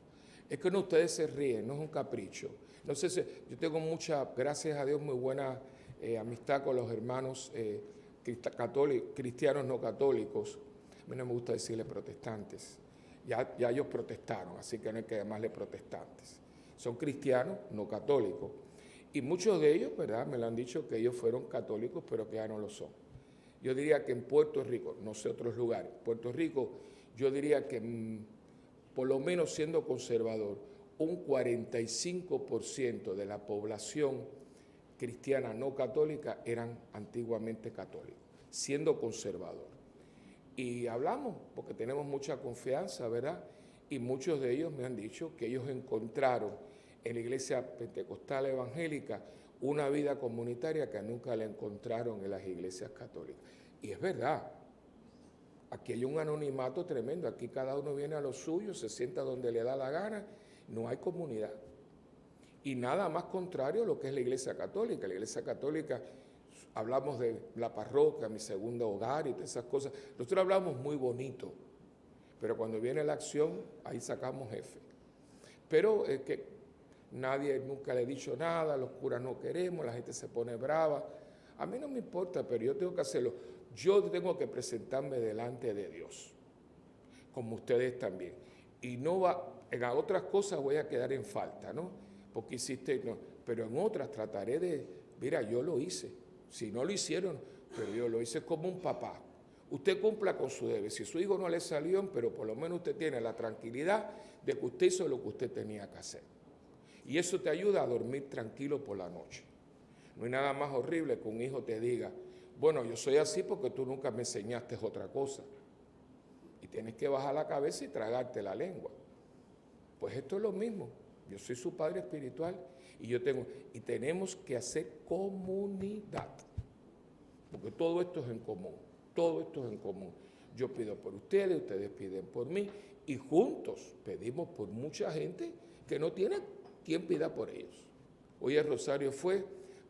Es que no, ustedes se ríen, no es un capricho. No sé si, yo tengo gracias a Dios, muy buena amistad con los hermanos cristianos no católicos. A mí no me gusta decirle protestantes. Ya ellos protestaron, así que no hay que llamarle protestantes. Son cristianos no católicos. Y muchos de ellos, ¿verdad?, me lo han dicho que ellos fueron católicos, pero que ya no lo son. Yo diría que en Puerto Rico, no sé otros lugares, Puerto Rico, yo diría que por lo menos siendo conservador, un 45% de la población cristiana no católica eran antiguamente católicos, siendo conservador. Y hablamos, porque tenemos mucha confianza, ¿verdad? Y muchos de ellos me han dicho que ellos encontraron en la iglesia pentecostal evangélica una vida comunitaria que nunca la encontraron en las iglesias católicas. Y es verdad, aquí hay un anonimato tremendo, aquí cada uno viene a lo suyo, se sienta donde le da la gana, no hay comunidad. Y nada más contrario a lo que es la iglesia católica. La iglesia católica, hablamos de la parroquia, mi segundo hogar y todas esas cosas. Nosotros hablamos muy bonito, pero cuando viene la acción, ahí sacamos jefe. Pero es que nadie nunca le ha dicho nada, los curas no queremos, la gente se pone brava. A mí no me importa, pero yo tengo que hacerlo. Yo tengo que presentarme delante de Dios, como ustedes también. Y en otras cosas voy a quedar en falta, ¿no? Porque hiciste, no, pero en otras trataré mira, yo lo hice. Si no lo hicieron, pero yo lo hice como un papá. Usted cumpla con su deber. Si su hijo no le salió, pero por lo menos usted tiene la tranquilidad de que usted hizo lo que usted tenía que hacer. Y eso te ayuda a dormir tranquilo por la noche. No hay nada más horrible que un hijo te diga, bueno, yo soy así porque tú nunca me enseñaste otra cosa. Y tienes que bajar la cabeza y tragarte la lengua. Pues esto es lo mismo. Yo soy su padre espiritual y tenemos que hacer comunidad. Porque todo esto es en común. Todo esto es en común. Yo pido por ustedes, ustedes piden por mí y juntos pedimos por mucha gente que no tiene quien pida por ellos. Hoy el rosario fue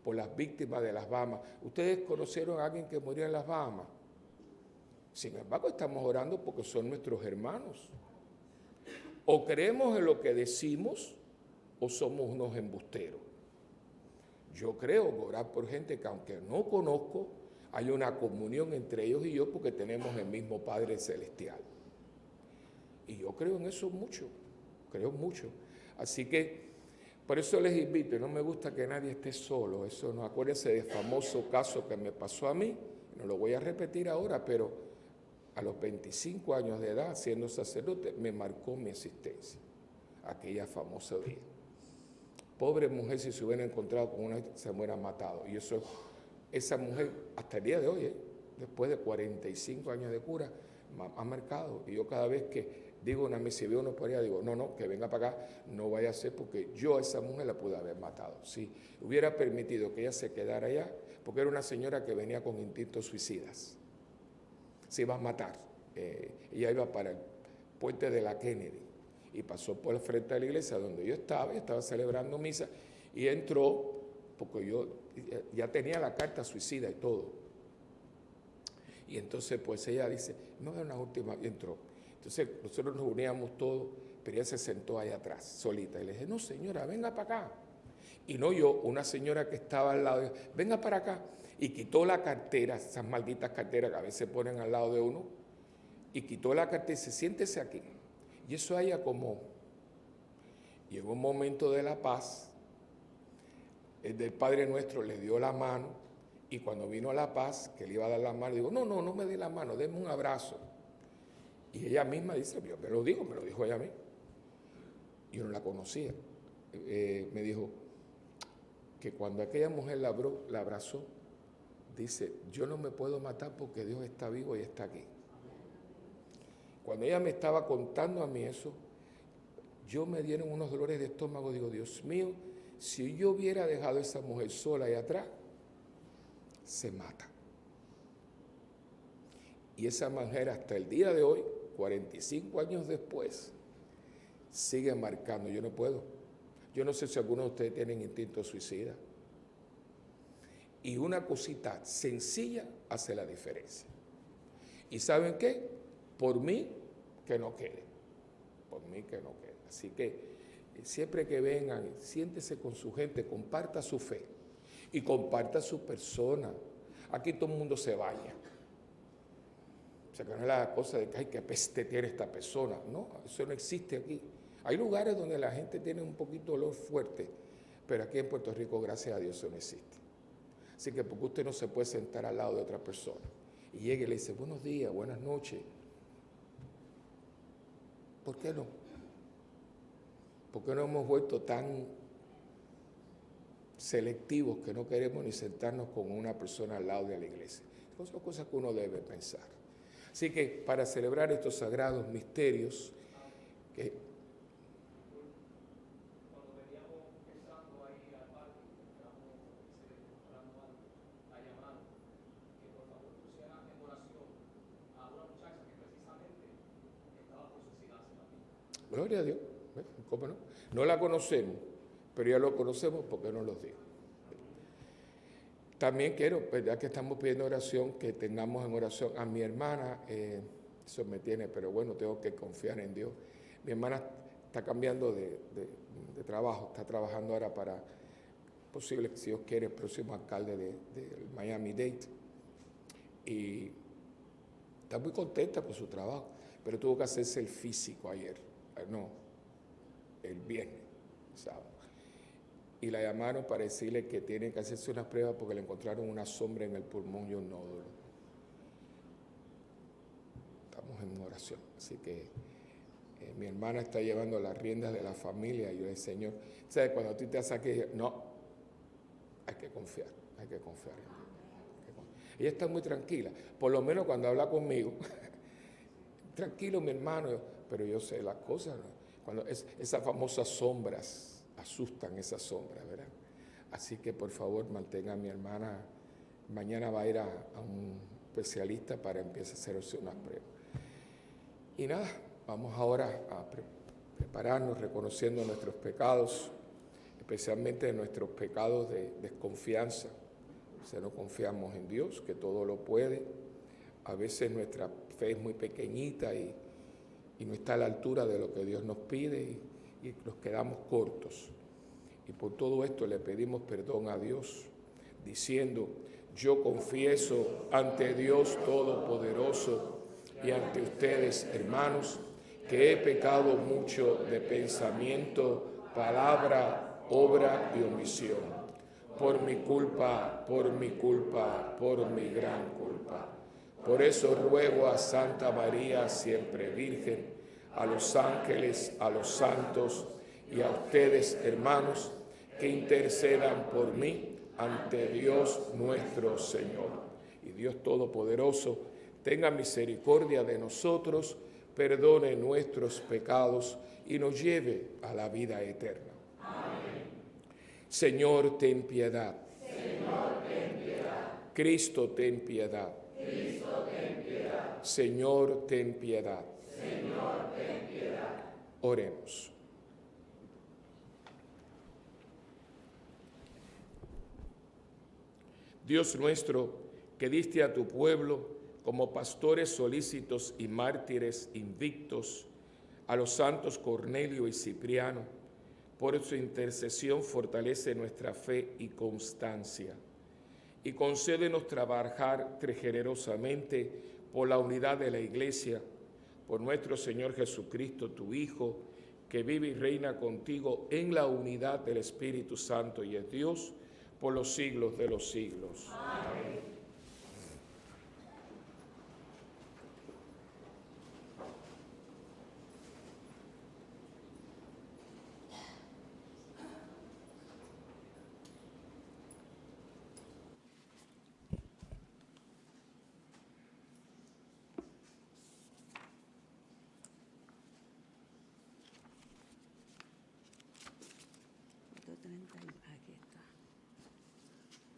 por las víctimas de las Bahamas. ¿Ustedes conocieron a alguien que murió en las Bahamas? Sin embargo, estamos orando porque son nuestros hermanos. O creemos en lo que decimos o somos unos embusteros. Yo creo orar por gente que aunque no conozco, hay una comunión entre ellos y yo porque tenemos el mismo Padre Celestial. Y yo creo en eso mucho, creo mucho. Así que por eso les invito, y no me gusta que nadie esté solo. Eso no, acuérdense del famoso caso que me pasó a mí, no lo voy a repetir ahora, pero a los 25 años de edad, siendo sacerdote, me marcó mi existencia, aquella famosa día. Pobre mujer, si se hubiera encontrado con una, se hubiera matado. Y esa mujer, hasta el día de hoy, después de 45 años de cura, ha marcado. Y yo cada vez que digo una misa y veo uno por allá, digo, no, que venga para acá, no vaya a ser porque yo a esa mujer la pude haber matado. Si hubiera permitido que ella se quedara allá, porque era una señora que venía con instintos suicidas. Se iba a matar. Ella iba para el puente de la Kennedy y pasó por el frente de la iglesia donde yo estaba celebrando misa y entró, porque yo ya tenía la carta suicida y todo. Y entonces pues ella dice, no, es una última, y entró. Entonces nosotros nos uníamos todos, pero ella se sentó ahí atrás, solita. Y le dije, no señora, venga para acá. Y no yo, una señora que estaba al lado, venga para acá. Y quitó la cartera, esas malditas carteras que a veces ponen al lado de uno, y quitó la carta y dice, siéntese aquí. Y eso ella como, llegó un momento de la paz, el del Padre Nuestro le dio la mano, y cuando vino la paz, que le iba a dar la mano, digo, no me dé la mano, déme un abrazo. Y ella misma dice, yo me lo dijo ella a mí. Yo no la conocía. Me dijo que cuando aquella mujer la abrazó, dice, yo no me puedo matar porque Dios está vivo y está aquí. Cuando ella me estaba contando a mí eso, yo me dieron unos dolores de estómago. Digo, Dios mío, si yo hubiera dejado a esa mujer sola ahí atrás, se mata. Y esa mujer hasta el día de hoy, 45 años después, sigue marcando. Yo no puedo. Yo no sé si algunos de ustedes tienen instinto suicida. Y una cosita sencilla hace la diferencia. ¿Y saben qué? Por mí, que no quede. Por mí, que no quede. Así que siempre que vengan, siéntese con su gente, comparta su fe y comparta su persona. Aquí todo el mundo se vaya. O sea, que no es la cosa de que, ay, qué peste tiene esta persona. No, eso no existe aquí. Hay lugares donde la gente tiene un poquito de olor fuerte, pero aquí en Puerto Rico, gracias a Dios, eso no existe. Así que porque usted no se puede sentar al lado de otra persona y llega y le dice, buenos días, buenas noches. ¿Por qué no? ¿Por qué no hemos vuelto tan selectivos que no queremos ni sentarnos con una persona al lado de la iglesia? Son cosas que uno debe pensar. Así que para celebrar estos sagrados misterios, que cuando veníamos entrando ahí al parque, estábamos celebrando la llamada, que por favor pusieran en oración a una muchacha que precisamente estaba por suicidarse también. gloria a Dios, ¿cómo no? No la conocemos, pero ya lo conocemos porque nos lo dijo. También quiero, ya que estamos pidiendo oración, que tengamos en oración a mi hermana, eso me tiene, pero bueno, tengo que confiar en Dios. Mi hermana está cambiando de trabajo, está trabajando ahora para, posible, si Dios quiere, el próximo alcalde del Miami-Dade. Y está muy contenta por su trabajo, pero tuvo que hacerse el físico ayer, el viernes, sábado. Y la llamaron para decirle que tiene que hacerse unas pruebas porque le encontraron una sombra en el pulmón y un nódulo. Estamos en oración, así que mi hermana está llevando las riendas de la familia y yo le digo, Señor, ¿sabes? Cuando tú te saques, no, hay que confiar en Dios. Ella está muy tranquila, por lo menos cuando habla conmigo, tranquilo mi hermano, pero yo sé las cosas, ¿no? Cuando esas famosas sombras, asustan esas sombras, ¿verdad? Así que por favor mantenga a mi hermana, mañana va a ir a un especialista para empezar a hacerse unas pruebas. Y nada, vamos ahora a prepararnos reconociendo nuestros pecados, especialmente nuestros pecados de desconfianza. Si no confiamos en Dios, que todo lo puede, a veces nuestra fe es muy pequeñita y no está a la altura de lo que Dios nos pide y nos quedamos cortos. Y por todo esto le pedimos perdón a Dios, diciendo, yo confieso ante Dios Todopoderoso y ante ustedes, hermanos, que he pecado mucho de pensamiento, palabra, obra y omisión. Por mi culpa, por mi gran culpa. Por eso ruego a Santa María, siempre Virgen, a los ángeles, a los santos y a ustedes, hermanos, que intercedan por mí ante Dios nuestro Señor. Y Dios Todopoderoso tenga misericordia de nosotros, perdone nuestros pecados y nos lleve a la vida eterna. Amén. Señor, ten piedad. Señor, ten piedad. Cristo, ten piedad. Cristo, ten piedad. Señor, ten piedad. Señor, ten piedad. Oremos. Dios nuestro, que diste a tu pueblo como pastores solícitos y mártires invictos, a los santos Cornelio y Cipriano, por su intercesión fortalece nuestra fe y constancia, y concédenos trabajar generosamente por la unidad de la Iglesia por nuestro Señor Jesucristo, tu Hijo, que vive y reina contigo en la unidad del Espíritu Santo y es Dios por los siglos de los siglos. Amén. Aquí está.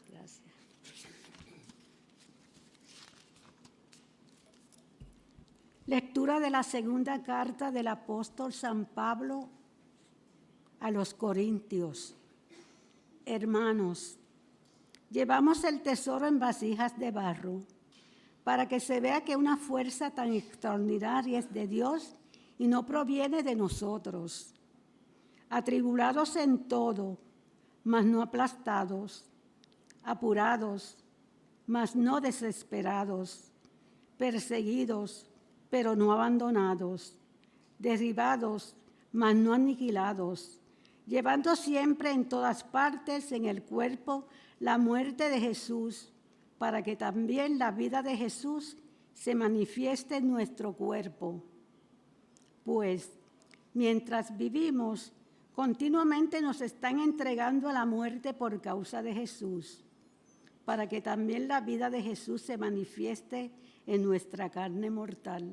Gracias. Lectura de la segunda carta del apóstol San Pablo a los Corintios. Hermanos, llevamos el tesoro en vasijas de barro, para que se vea que una fuerza tan extraordinaria es de Dios y no proviene de nosotros. Atribulados en todo, mas no aplastados, apurados, mas no desesperados, perseguidos, pero no abandonados, derribados, mas no aniquilados, llevando siempre en todas partes en el cuerpo la muerte de Jesús, para que también la vida de Jesús se manifieste en nuestro cuerpo. Pues, mientras vivimos, continuamente nos están entregando a la muerte por causa de Jesús, para que también la vida de Jesús se manifieste en nuestra carne mortal.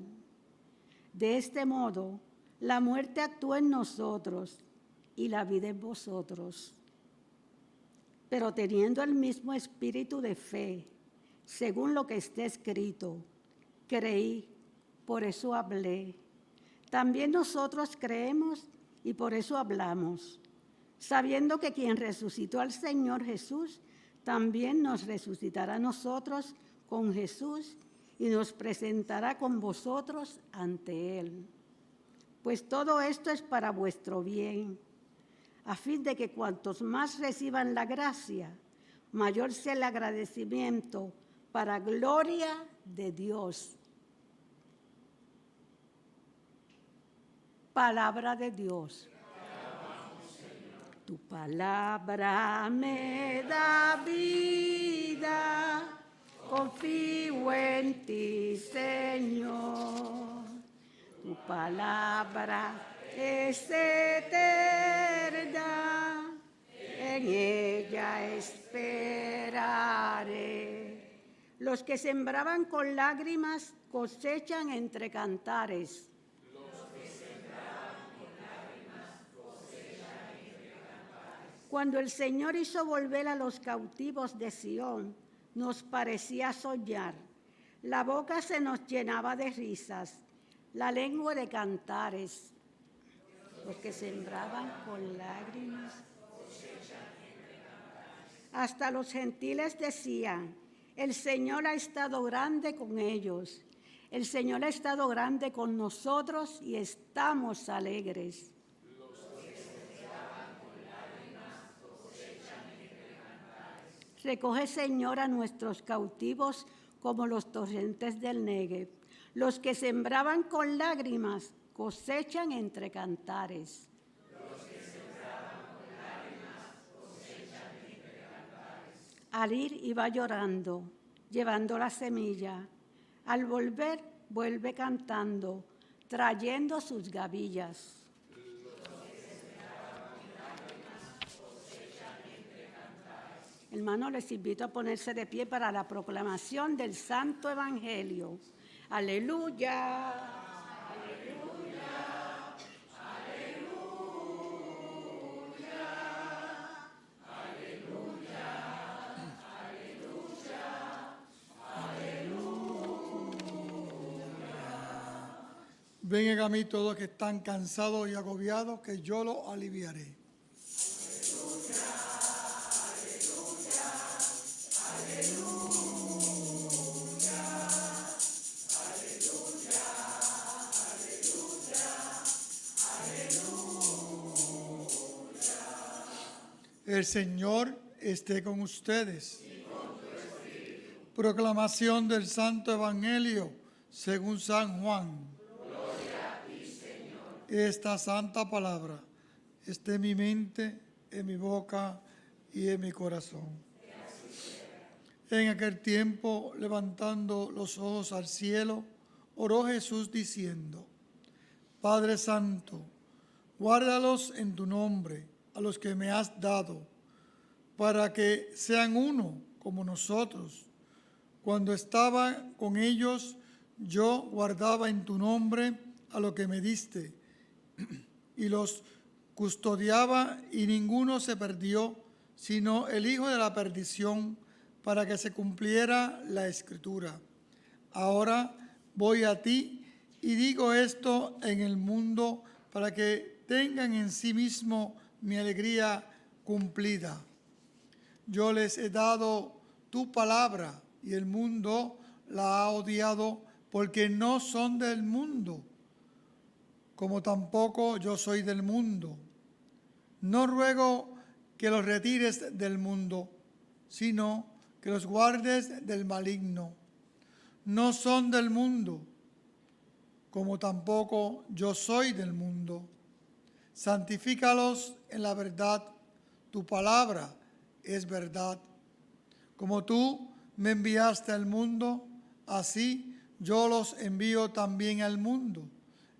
De este modo, la muerte actúa en nosotros y la vida en vosotros. Pero teniendo el mismo espíritu de fe, según lo que está escrito, creí, por eso hablé. También nosotros creemos y por eso hablamos, sabiendo que quien resucitó al Señor Jesús, también nos resucitará a nosotros con Jesús y nos presentará con vosotros ante Él. Pues todo esto es para vuestro bien, a fin de que cuantos más reciban la gracia, mayor sea el agradecimiento para gloria de Dios. Palabra de Dios. Tu palabra me da vida, confío en ti, Señor. Tu palabra es eterna, en ella esperaré. Los que sembraban con lágrimas cosechan entre cantares. Cuando el Señor hizo volver a los cautivos de Sión, nos parecía soñar. La boca se nos llenaba de risas, la lengua de cantares. Los que sembraban con lágrimas. Hasta los gentiles decían, el Señor ha estado grande con ellos. El Señor ha estado grande con nosotros y estamos alegres. Recoge, Señor, a nuestros cautivos como los torrentes del Negev. Los que sembraban con lágrimas cosechan entre cantares. Los que sembraban con lágrimas cosechan entre cantares. Al ir iba llorando, llevando la semilla. Al volver, vuelve cantando, trayendo sus gavillas. Hermanos, les invito a ponerse de pie para la proclamación del Santo Evangelio. Aleluya. Aleluya. Aleluya. Aleluya. Aleluya. Vengan a mí todos que están cansados y agobiados, que yo los aliviaré. El Señor esté con ustedes. Proclamación del Santo Evangelio según San Juan. Gloria esta santa palabra esté en mi mente, en mi boca y en mi corazón. En aquel tiempo, levantando los ojos al cielo, oró Jesús diciendo: Padre Santo, guárdalos en tu nombre, a los que me has dado, para que sean uno como nosotros. Cuando estaba con ellos, yo guardaba en tu nombre a lo que me diste, y los custodiaba, y ninguno se perdió, sino el hijo de la perdición, para que se cumpliera la Escritura. Ahora voy a ti y digo esto en el mundo, para que tengan en sí mismo mi alegría cumplida. Yo les he dado tu palabra, y el mundo la ha odiado, porque no son del mundo, como tampoco yo soy del mundo. No ruego que los retires del mundo, sino que los guardes del maligno. No son del mundo, como tampoco yo soy del mundo. Santifícalos en la verdad, tu palabra es verdad. Como tú me enviaste al mundo, así yo los envío también al mundo,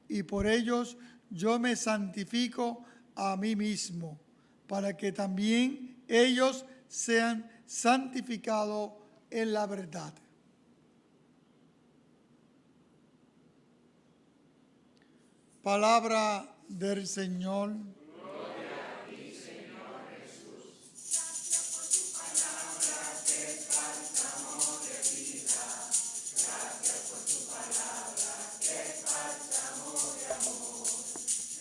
y por ellos yo me santifico a mí mismo, para que también ellos sean santificados en la verdad. Palabra del Señor. Gloria a ti, Señor Jesús. Gracias por tu palabra, que es bálsamo de vida. Gracias por tu palabra, que es bálsamo de amor.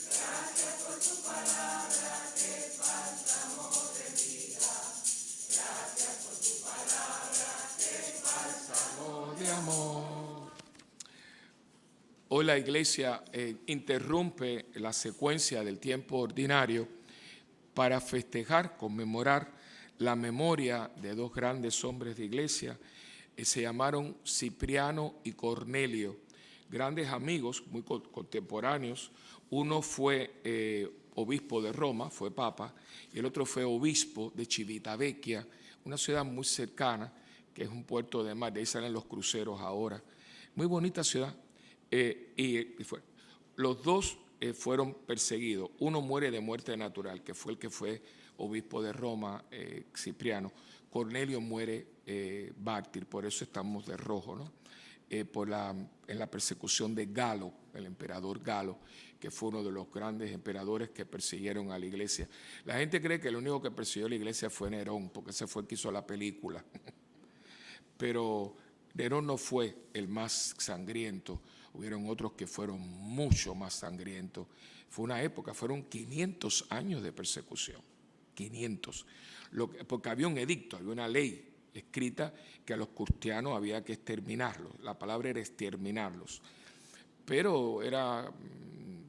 Gracias por tu palabra, que es bálsamo de vida. Gracias por tu palabra, que es bálsamo de amor. Hoy la iglesia interrumpe la secuencia del tiempo ordinario para festejar, conmemorar la memoria de dos grandes hombres de iglesia. Se llamaron Cipriano y Cornelio, grandes amigos, muy contemporáneos. Uno fue obispo de Roma, fue papa, y el otro fue obispo de Civitavecchia, una ciudad muy cercana, que es un puerto de mar, de ahí salen los cruceros ahora. Muy bonita ciudad. Los dos fueron perseguidos. Uno muere de muerte natural, que fue el que fue obispo de Roma, Cipriano. Cornelio muere mártir, por eso estamos de rojo, ¿no? En la persecución de Galo, el emperador Galo, que fue uno de los grandes emperadores que persiguieron a la iglesia. La gente cree que el único que persiguió a la iglesia fue Nerón, porque ese fue el que hizo la película. Pero Nerón no fue el más sangriento. Hubieron otros que fueron mucho más sangrientos. Fue una época, fueron 500 años de persecución, 500. Porque había un edicto, había una ley escrita que a los cristianos había que exterminarlos. La palabra era exterminarlos. Pero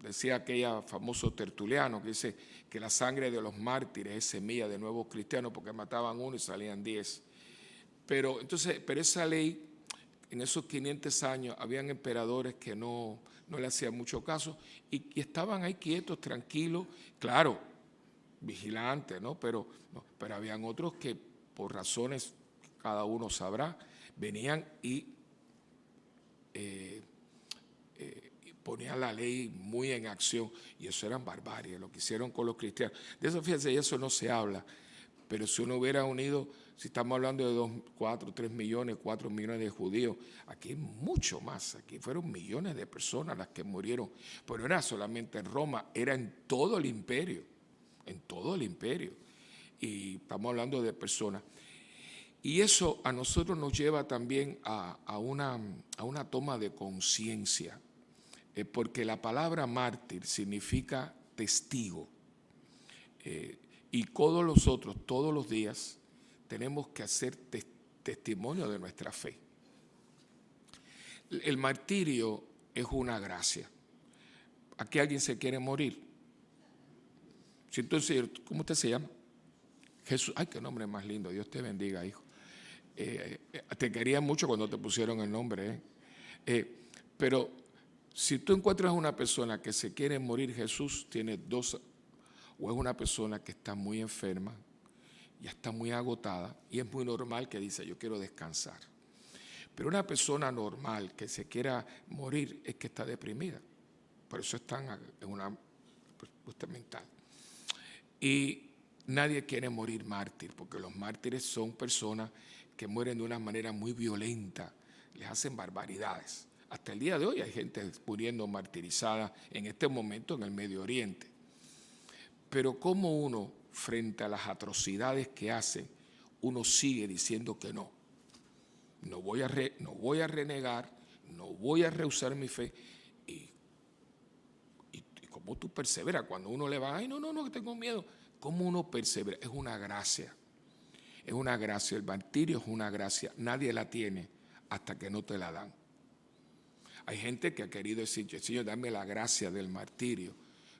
decía aquella famoso Tertuliano, que dice que la sangre de los mártires es semilla de nuevos cristianos, porque mataban uno y salían 10. Pero esa ley, en esos 500 años, habían emperadores que no le hacían mucho caso y estaban ahí quietos, tranquilos, claro, vigilantes, ¿no? Pero habían otros que, por razones que cada uno sabrá, venían y ponían la ley muy en acción, y eso eran barbarie, lo que hicieron con los cristianos. De eso, fíjense, eso no se habla, pero si uno hubiera unido, si estamos hablando de 2, 4, 3 millones, 4 millones de judíos, aquí hay mucho más, aquí fueron millones de personas las que murieron, pero no era solamente en Roma, era en todo el imperio, y estamos hablando de personas. Y eso a nosotros nos lleva también a una toma de conciencia, porque la palabra mártir significa testigo, y todos los días, tenemos que hacer testimonio de nuestra fe. El martirio es una gracia. ¿Aquí alguien se quiere morir? Si entonces, ¿cómo usted se llama? Jesús. Ay, qué nombre más lindo. Dios te bendiga, hijo. Te quería mucho cuando te pusieron el nombre. Pero Si tú encuentras una persona que se quiere morir, Jesús tiene dos, o es una persona que está muy enferma, ya está muy agotada, y es muy normal que dice, yo quiero descansar. Pero una persona normal que se quiera morir es que está deprimida. Por eso están en una respuesta mental. Y nadie quiere morir mártir, porque los mártires son personas que mueren de una manera muy violenta, les hacen barbaridades. Hasta el día de hoy hay gente muriendo martirizada en este momento en el Medio Oriente. Pero ¿cómo uno, frente a las atrocidades que hacen, uno sigue diciendo que no? No voy a renegar, no voy a rehusar mi fe. Y cómo tú perseveras cuando uno le va, ay, no, que tengo miedo. ¿Cómo uno persevera? Es una gracia. Es una gracia. El martirio es una gracia. Nadie la tiene hasta que no te la dan. Hay gente que ha querido decir, Señor, dame la gracia del martirio.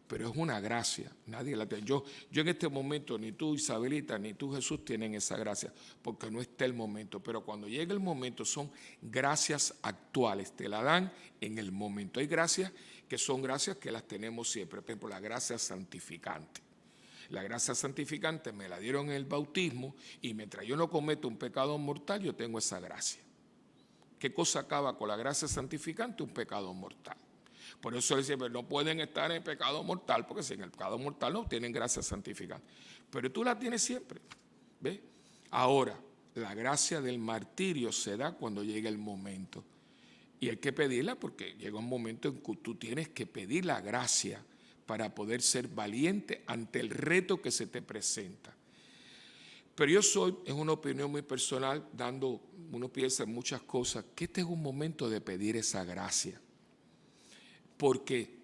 Pero es una gracia, nadie la tiene. Yo en este momento, ni tú Isabelita, ni tú Jesús tienen esa gracia, porque no está el momento. Pero cuando llegue el momento son gracias actuales, te la dan en el momento. Hay gracias que son gracias que las tenemos siempre. Por ejemplo, la gracia santificante. La gracia santificante me la dieron en el bautismo y mientras yo no cometo un pecado mortal, yo tengo esa gracia. ¿Qué cosa acaba con la gracia santificante? Un pecado mortal. Por eso dice, no pueden estar en pecado mortal, porque si en el pecado mortal no tienen gracia santificante. Pero tú la tienes siempre. ¿Ves? Ahora, la gracia del martirio se da cuando llega el momento. Y hay que pedirla porque llega un momento en que tú tienes que pedir la gracia para poder ser valiente ante el reto que se te presenta. Pero yo es una opinión muy personal, uno piensa en muchas cosas, que este es un momento de pedir esa gracia. ¿Por qué?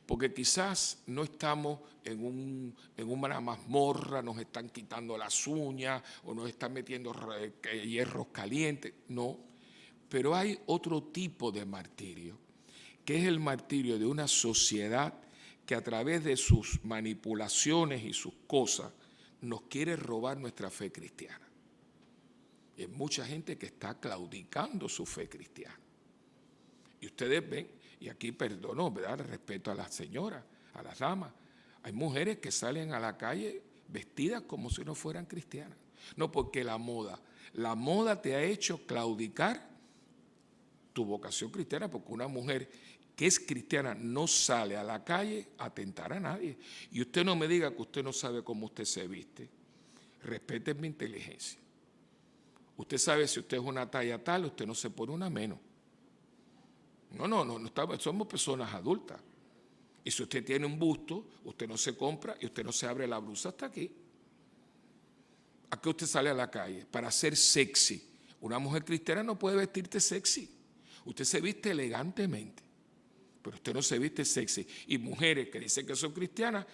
Porque quizás no estamos en una mazmorra, nos están quitando las uñas o nos están metiendo hierros calientes, no. Pero hay otro tipo de martirio, que es el martirio de una sociedad que a través de sus manipulaciones y sus cosas nos quiere robar nuestra fe cristiana. Y hay mucha gente que está claudicando su fe cristiana. Y ustedes ven, y aquí perdono, ¿verdad? Respeto a las señoras, a las damas. Hay mujeres que salen a la calle vestidas como si no fueran cristianas. No, porque la moda te ha hecho claudicar tu vocación cristiana, porque una mujer que es cristiana no sale a la calle a tentar a nadie. Y usted no me diga que usted no sabe cómo usted se viste. Respete mi inteligencia. Usted sabe si usted es una talla tal, usted no se pone una menos. No somos personas adultas. Y si usted tiene un busto, usted no se compra y usted no se abre la blusa hasta aquí. ¿A qué usted sale a la calle? Para ser sexy. Una mujer cristiana no puede vestirte sexy. Usted se viste elegantemente, pero usted no se viste sexy. Y mujeres que dicen que son cristianas,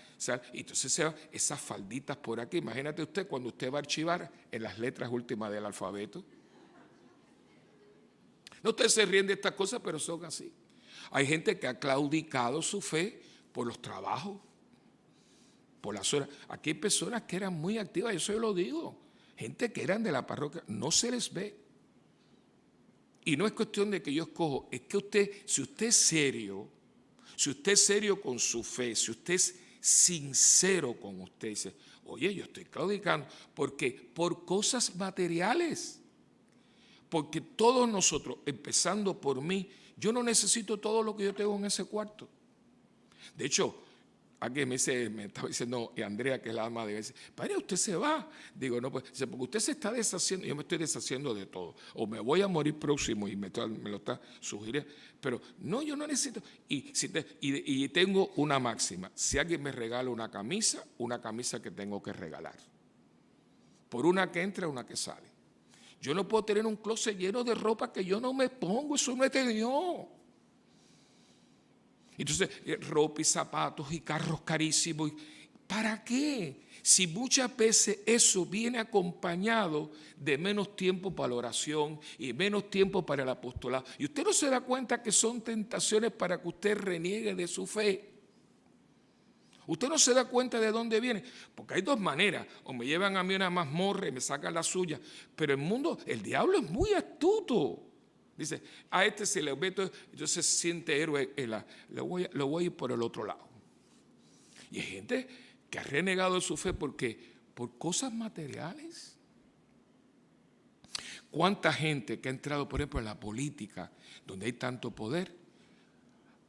y entonces se van esas falditas por aquí. Imagínate usted cuando usted va a archivar en las letras últimas del alfabeto. No, ustedes se ríen de estas cosas, pero son así. Hay gente que ha claudicado su fe por los trabajos, por las horas. Aquí hay personas que eran muy activas, eso yo lo digo. Gente que eran de la parroquia, no se les ve. Y no es cuestión de que yo escojo, es que si usted es serio con su fe, si usted es sincero con usted, dice, oye, yo estoy claudicando, porque por cosas materiales. Porque todos nosotros, empezando por mí, yo no necesito todo lo que yo tengo en ese cuarto. De hecho, alguien me estaba diciendo, y Andrea, que es la ama de veces, padre, usted se va. Digo, no, pues, porque usted se está deshaciendo, yo me estoy deshaciendo de todo. O me voy a morir próximo y me lo está sugiriendo. Pero no, yo no necesito. Y tengo una máxima. Si alguien me regala una camisa que tengo que regalar. Por una que entra, una que sale. Yo no puedo tener un closet lleno de ropa que yo no me pongo, eso no es de Dios. Entonces, ropa y zapatos y carros carísimos. ¿Para qué? Si muchas veces eso viene acompañado de menos tiempo para la oración y menos tiempo para el apostolado. Y usted no se da cuenta que son tentaciones para que usted reniegue de su fe. Usted no se da cuenta de dónde viene, porque hay dos maneras, o me llevan a mí una mazmorra y me sacan la suya, pero el diablo es muy astuto. Dice, a este se le meto, entonces se siente héroe, lo voy a ir por el otro lado. Y hay gente que ha renegado de su fe porque por cosas materiales. ¿Cuánta gente que ha entrado, por ejemplo, en la política, donde hay tanto poder,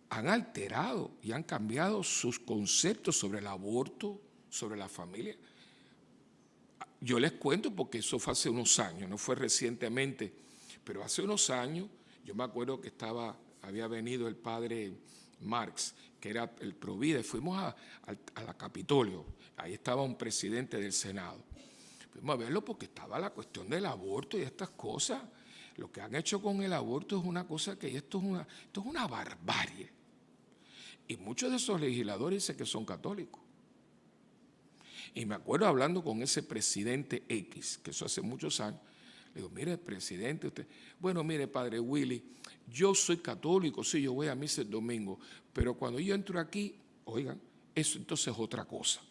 han alterado y han cambiado sus conceptos sobre el aborto, sobre la familia? Yo les cuento porque eso fue hace unos años, no fue recientemente, pero hace unos años yo me acuerdo que había venido el padre Marx, que era el Provida, y fuimos a la Capitolio, ahí estaba un presidente del Senado. Fuimos a verlo porque estaba la cuestión del aborto y estas cosas. Lo que han hecho con el aborto es una cosa que esto es una barbarie. Y muchos de esos legisladores dicen que son católicos. Y me acuerdo hablando con ese presidente X, que eso hace muchos años, le digo, mire, presidente, usted, bueno, mire, padre Willy, yo soy católico, sí, yo voy a misa el domingo, pero cuando yo entro aquí, oigan, eso entonces es otra cosa.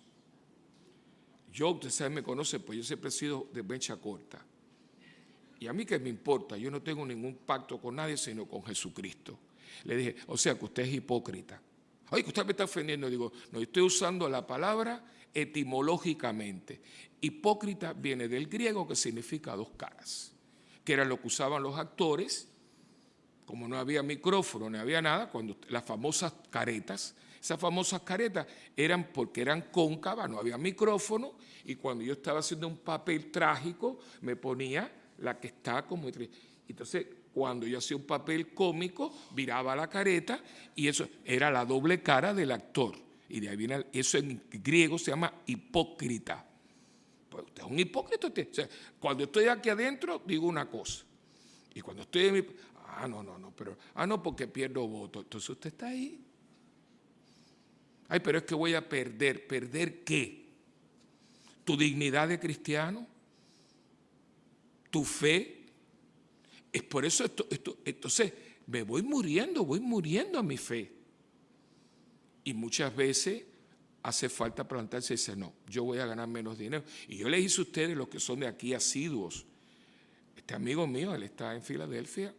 Usted sabe, me conoce, pues yo siempre he sido de mecha corta. Y a mí qué me importa, yo no tengo ningún pacto con nadie, sino con Jesucristo. Le dije, o sea que usted es hipócrita. Oye, que usted me está ofendiendo. Digo, no, estoy usando la palabra etimológicamente. Hipócrita viene del griego, que significa dos caras, que era lo que usaban los actores, como no había micrófono, no había nada, cuando las famosas caretas, esas famosas caretas eran porque eran cóncavas, no había micrófono, y cuando yo estaba haciendo un papel trágico, me ponía la que está como... Entonces, cuando yo hacía un papel cómico, viraba la careta, y eso era la doble cara del actor. Y de ahí viene, eso en griego se llama hipócrita. Pues usted es un hipócrita. O sea, cuando estoy aquí adentro, digo una cosa. Y cuando estoy en mi... no, porque pierdo votos. Entonces usted está ahí. Ay, pero es que voy a perder. ¿Perder qué? ¿Tu dignidad de cristiano? ¿Tu fe? Es por eso entonces me voy muriendo a mi fe. Y muchas veces hace falta plantarse y decir, no, yo voy a ganar menos dinero. Y yo les hice a ustedes, los que son de aquí asiduos, este amigo mío, él está en Filadelfia,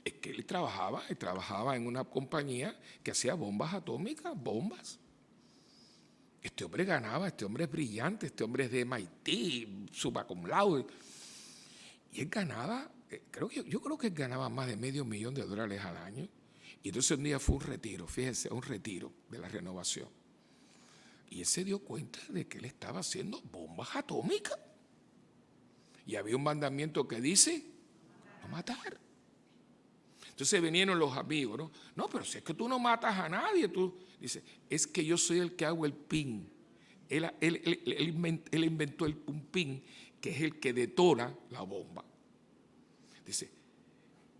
es que él trabajaba en una compañía que hacía bombas atómicas, bombas. Este hombre ganaba, este hombre es brillante, este hombre es de MIT, summa cum laude. Y él ganaba, yo creo que él ganaba más de $500,000 al año. Y entonces un día fue un retiro, fíjense, un retiro de la renovación. Y él se dio cuenta de que él estaba haciendo bombas atómicas. Y había un mandamiento que dice, no matar. Entonces vinieron los amigos, ¿no? No, pero si es que tú no matas a nadie, tú... Dice, es que yo soy el que hago el pin. Él inventó un pin que es el que detona la bomba. Dice,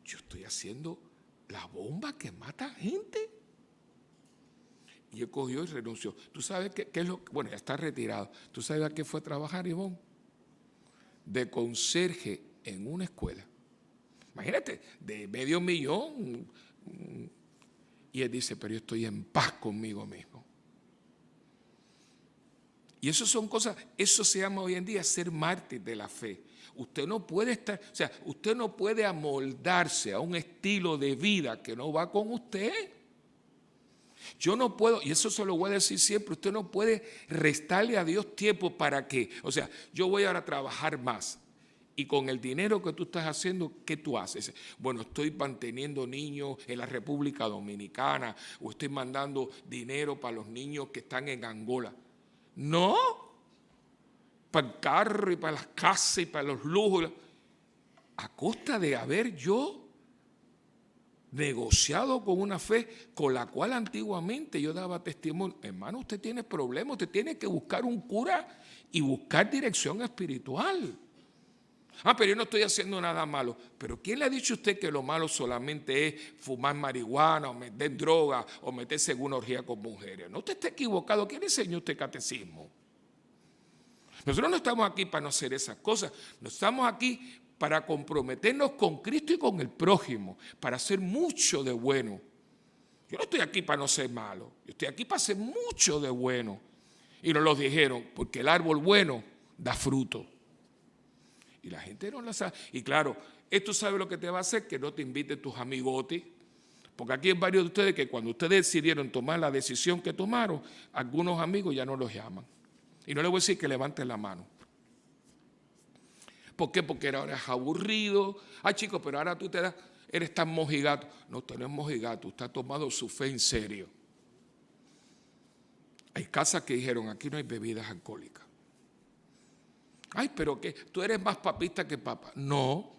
yo estoy haciendo la bomba que mata gente. Y él cogió y renunció. ¿Tú sabes qué es lo que? Bueno, ya está retirado. ¿Tú sabes a qué fue a trabajar, Ivonne? De conserje en una escuela. Imagínate, de $500,000. Y él dice, pero yo estoy en paz conmigo mismo. Y eso son cosas, eso se llama hoy en día ser mártir de la fe. Usted no puede estar, o sea, usted no puede amoldarse a un estilo de vida que no va con usted. Yo no puedo, y eso se lo voy a decir siempre, usted no puede restarle a Dios tiempo para qué. O sea, yo voy ahora a trabajar más. Y con el dinero que tú estás haciendo, ¿qué tú haces? Bueno, estoy manteniendo niños en la República Dominicana, o estoy mandando dinero para los niños que están en Angola. No, para el carro y para las casas y para los lujos, a costa de haber yo negociado con una fe con la cual antiguamente yo daba testimonio. Hermano, usted tiene problemas, usted tiene que buscar un cura y buscar dirección espiritual. Pero yo no estoy haciendo nada malo. Pero ¿quién le ha dicho a usted que lo malo solamente es fumar marihuana o meter droga o meterse en una orgía con mujeres? No, usted está equivocado. ¿Quién le enseñó usted catecismo? Nosotros no estamos aquí para no hacer esas cosas. No estamos aquí para comprometernos con Cristo y con el prójimo, para hacer mucho de bueno. Yo no estoy aquí para no ser malo. Yo estoy aquí para hacer mucho de bueno. Y nos lo dijeron, porque el árbol bueno da fruto. Y la gente no la sabe. Y claro, esto sabe lo que te va a hacer, que no te inviten tus amigotes. Porque aquí hay varios de ustedes que cuando ustedes decidieron tomar la decisión que tomaron, algunos amigos ya no los llaman. Y no les voy a decir que levanten la mano. ¿Por qué? Porque ahora es aburrido. Ay, chicos, pero ahora tú eres tan mojigato. No, usted no es mojigato, usted ha tomado su fe en serio. Hay casas que dijeron, aquí no hay bebidas alcohólicas. Ay, pero que tú eres más papista que papa. No.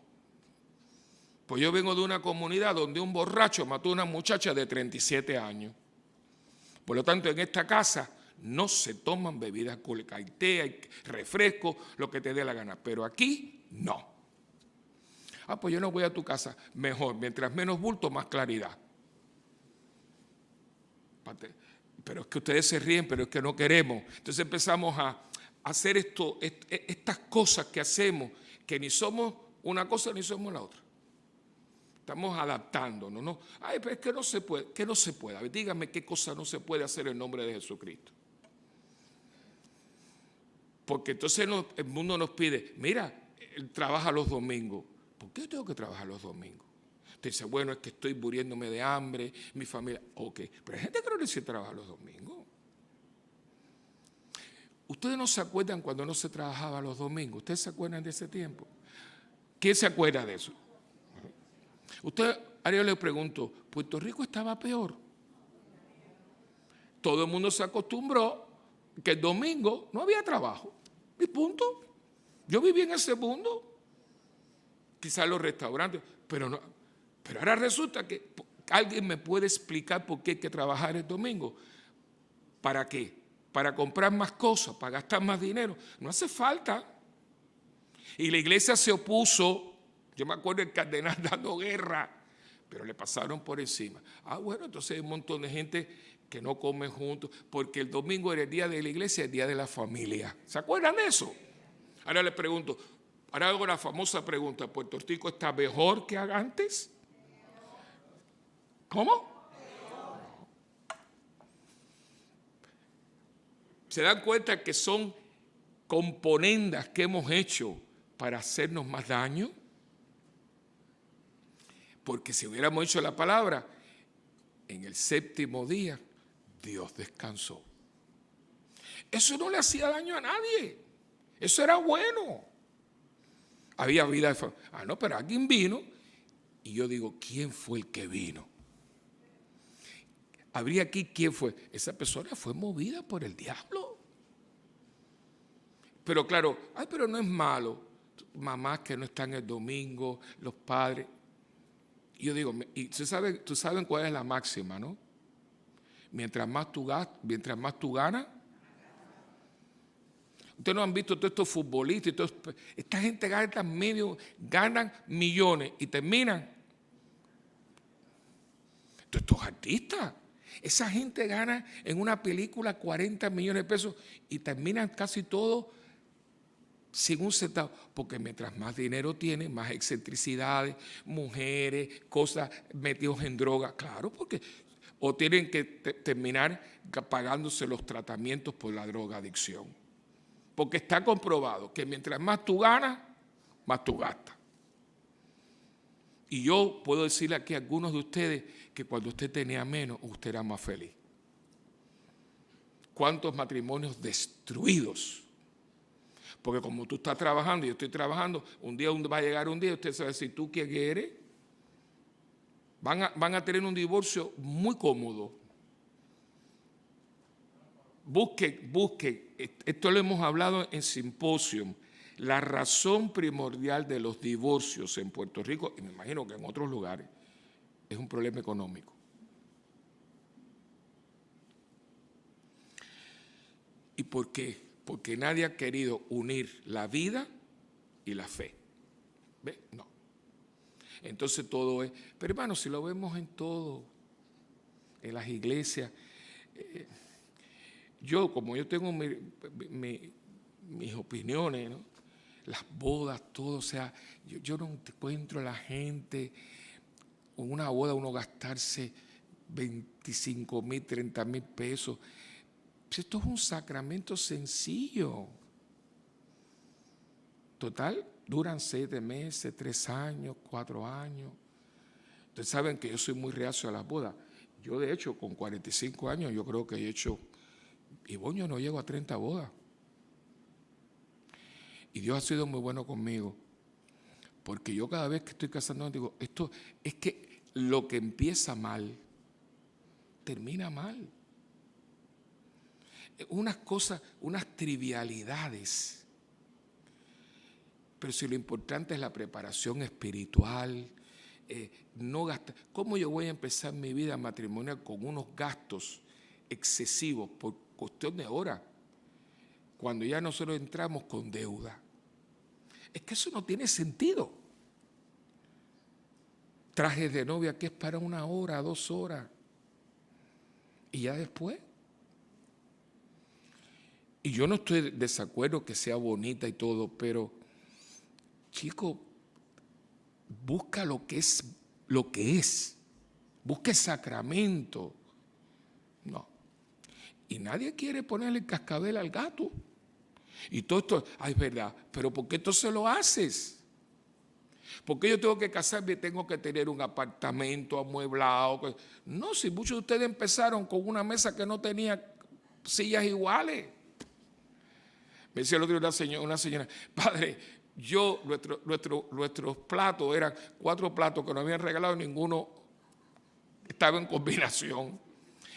Pues yo vengo de una comunidad donde un borracho mató a una muchacha de 37 años. Por lo tanto, en esta casa no se toman bebidas alcohólicas. Hay té, hay refresco, lo que te dé la gana. Pero aquí, no. Ah, pues yo no voy a tu casa. Mejor, mientras menos bulto, más claridad. Pero es que ustedes se ríen, pero es que no queremos. Entonces empezamos a hacer estas cosas que hacemos, que ni somos una cosa ni somos la otra. Estamos adaptándonos, ¿no? Ay, pero es que no se puede. ¿Qué no se puede? A ver, dígame qué cosa no se puede hacer en nombre de Jesucristo. Porque entonces el mundo nos pide, mira, él trabaja los domingos. ¿Por qué yo tengo que trabajar los domingos? Usted dice, bueno, es que estoy muriéndome de hambre, mi familia. Ok, pero hay gente que no necesita trabajar los domingos. ¿Ustedes no se acuerdan cuando no se trabajaba los domingos? ¿Ustedes se acuerdan de ese tiempo? ¿Quién se acuerda de eso? Ahora yo le pregunto, ¿Puerto Rico estaba peor? Todo el mundo se acostumbró que el domingo no había trabajo. Y punto. Yo viví en ese mundo. Quizás los restaurantes, pero no. Pero ahora resulta que alguien me puede explicar por qué hay que trabajar el domingo. ¿Para qué? Para comprar más cosas, para gastar más dinero. No hace falta. Y la iglesia se opuso. Yo me acuerdo del cardenal dando guerra, pero le pasaron por encima. Ah, bueno, entonces hay un montón de gente que no come juntos, porque el domingo era el día de la iglesia, el día de la familia. ¿Se acuerdan de eso? Ahora les pregunto, ahora hago la famosa pregunta, ¿Puerto Rico está mejor que antes? ¿Cómo? ¿Se dan cuenta que son componendas que hemos hecho para hacernos más daño? Porque si hubiéramos hecho la palabra, en el séptimo día, Dios descansó. Eso no le hacía daño a nadie. Eso era bueno. Había vida de familia. Ah, no, pero alguien vino. Y yo digo, ¿quién fue el que vino? Habría aquí quién fue. Esa persona fue movida por el diablo. Pero claro, ay, pero no es malo. Mamás que no están el domingo, los padres. Y yo digo, y tú saben cuál es la máxima, ¿no? Mientras más tú ganas. Ustedes no han visto todos estos futbolistas, esta gente ganan millones y terminan. Todos estos artistas, esa gente gana en una película 40 millones de pesos y terminan casi todos sin un centavo, porque mientras más dinero tienen, más excentricidades, mujeres, cosas metidos en droga, claro, porque o tienen que terminar pagándose los tratamientos por la drogadicción, porque está comprobado que mientras más tú ganas, más tú gastas. Y yo puedo decirle aquí a algunos de ustedes que cuando usted tenía menos, usted era más feliz. ¿Cuántos matrimonios destruidos? Porque como tú estás trabajando y yo estoy trabajando, un día va a llegar un día y usted sabe si tú quién eres. Van a tener un divorcio muy cómodo. Busque. Esto lo hemos hablado en simposio. La razón primordial de los divorcios en Puerto Rico, y me imagino que en otros lugares, es un problema económico. ¿Y por qué? Porque nadie ha querido unir la vida y la fe. ¿Ve? No. Entonces todo es... Pero hermano, si lo vemos en todo, en las iglesias, como yo tengo mis opiniones, ¿no? Las bodas, todo, o sea, yo no encuentro a la gente, en una boda uno gastarse 25,000, 30,000 pesos. Esto es un sacramento sencillo. Total, duran 7 meses, 3 años, 4 años. Ustedes saben que yo soy muy reacio a las bodas. Yo, de hecho, con 45 años, yo creo que he hecho, y yo no llego a 30 bodas. Y Dios ha sido muy bueno conmigo. Porque yo cada vez que estoy casándome digo, esto es que lo que empieza mal, termina mal. Unas cosas, unas trivialidades. Pero si lo importante es la preparación espiritual, no gastar. ¿Cómo yo voy a empezar mi vida matrimonial con unos gastos excesivos por cuestión de horas? Cuando ya nosotros entramos con deuda. Es que eso no tiene sentido. Trajes de novia que es para 1 hora, 2 horas. Y ya después. Y yo no estoy de desacuerdo que sea bonita y todo, pero, chico, busca lo que es. Busca el sacramento. No. Y nadie quiere ponerle el cascabel al gato. Y todo esto, es verdad, pero ¿por qué entonces lo haces? ¿Por qué yo tengo que casarme y tengo que tener un apartamento amueblado? No, si muchos de ustedes empezaron con una mesa que no tenía sillas iguales. Me decía el otro día una señora, padre, nuestros platos eran 4 platos que nos habían regalado, ninguno estaba en combinación.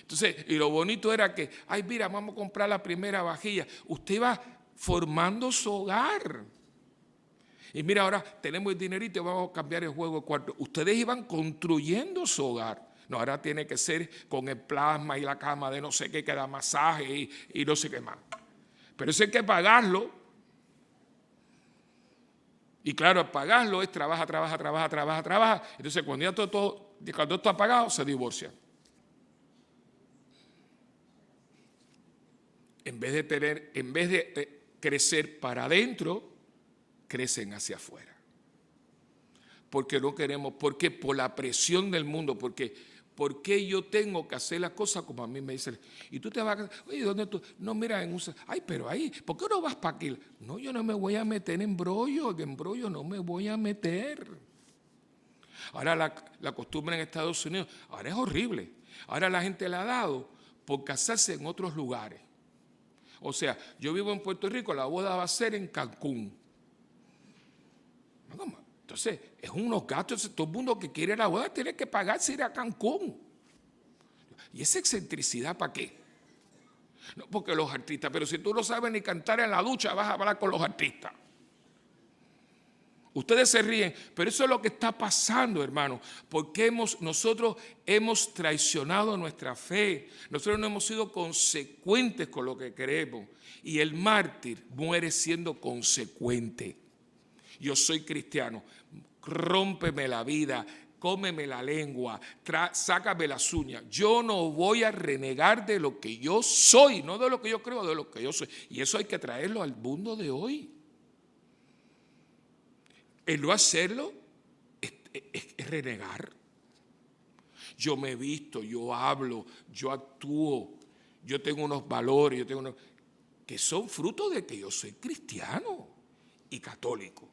Entonces, y lo bonito era que, mira, vamos a comprar la primera vajilla. Usted iba formando su hogar. Y mira, ahora tenemos el dinerito y vamos a cambiar el juego de cuarto. Ustedes iban construyendo su hogar. No, ahora tiene que ser con el plasma y la cama de no sé qué, que da masaje y no sé qué más. Pero eso hay que pagarlo. Y claro, al pagarlo es trabaja. Entonces, cuando ya cuando esto está pagado, se divorcia. En vez de crecer para adentro, crecen hacia afuera. Porque no queremos, porque por la presión del mundo, porque yo tengo que hacer las cosas como a mí me dicen. Y tú te vas a casar, oye, ¿dónde tú? No, mira, pero ahí, ¿por qué no vas para aquí? No, yo no me voy a meter en embrollo no me voy a meter. Ahora la costumbre en Estados Unidos, ahora es horrible. Ahora la gente la ha dado por casarse en otros lugares. O sea, yo vivo en Puerto Rico, la boda va a ser en Cancún. Entonces, es unos gastos, todo el mundo que quiere la boda tiene que pagarse ir a Cancún. ¿Y esa excentricidad para qué? No, porque los artistas, pero si tú no sabes ni cantar en la ducha, vas a hablar con los artistas. Ustedes se ríen, pero eso es lo que está pasando, hermano, porque nosotros hemos traicionado nuestra fe, nosotros no hemos sido consecuentes con lo que creemos, y el mártir muere siendo consecuente. Yo soy cristiano, rómpeme la vida, cómeme la lengua, sácame las uñas. Yo no voy a renegar de lo que yo soy, no de lo que yo creo, de lo que yo soy. Y eso hay que traerlo al mundo de hoy. El no hacerlo es renegar. Yo me he visto, yo hablo, yo actúo, yo tengo unos valores, que son fruto de que yo soy cristiano y católico.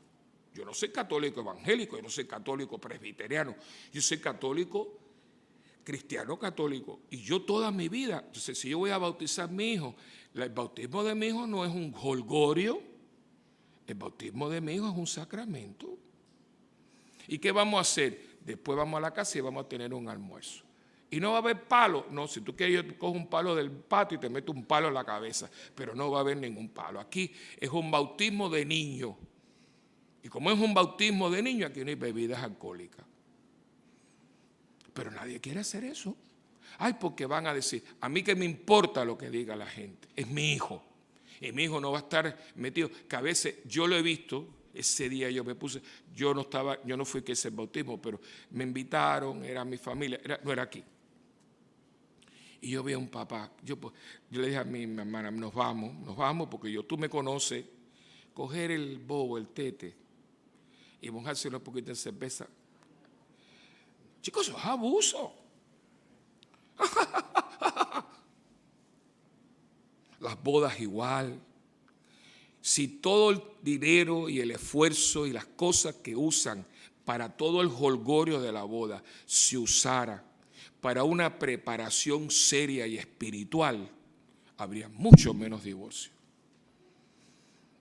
Yo no soy católico evangélico, yo no soy católico presbiteriano, yo soy católico, cristiano católico. Y yo toda mi vida, entonces si yo voy a bautizar a mi hijo, el bautismo de mi hijo no es un jolgorio, el bautismo de mi hijo es un sacramento. ¿Y qué vamos a hacer? Después vamos a la casa y vamos a tener un almuerzo. Y no va a haber palo. No, si tú quieres, yo cojo un palo del patio y te meto un palo en la cabeza. Pero no va a haber ningún palo. Aquí es un bautismo de niño. Y como es un bautismo de niño, aquí no hay bebidas alcohólicas. Pero nadie quiere hacer eso. Porque van a decir, a mí que me importa lo que diga la gente. Es mi hijo. Y mi hijo no va a estar metido, que a veces yo lo he visto, ese día yo me puse, yo no fui que hice el bautismo, pero me invitaron, era mi familia, no era aquí. Y yo vi a un papá, yo le dije a mi hermana, nos vamos porque tú me conoces, coger el bobo, el tete, y mojarse un poquito de cerveza. Chicos, eso es abuso. Las bodas igual. Si todo el dinero y el esfuerzo y las cosas que usan para todo el jolgorio de la boda se usara para una preparación seria y espiritual, habría mucho menos divorcio.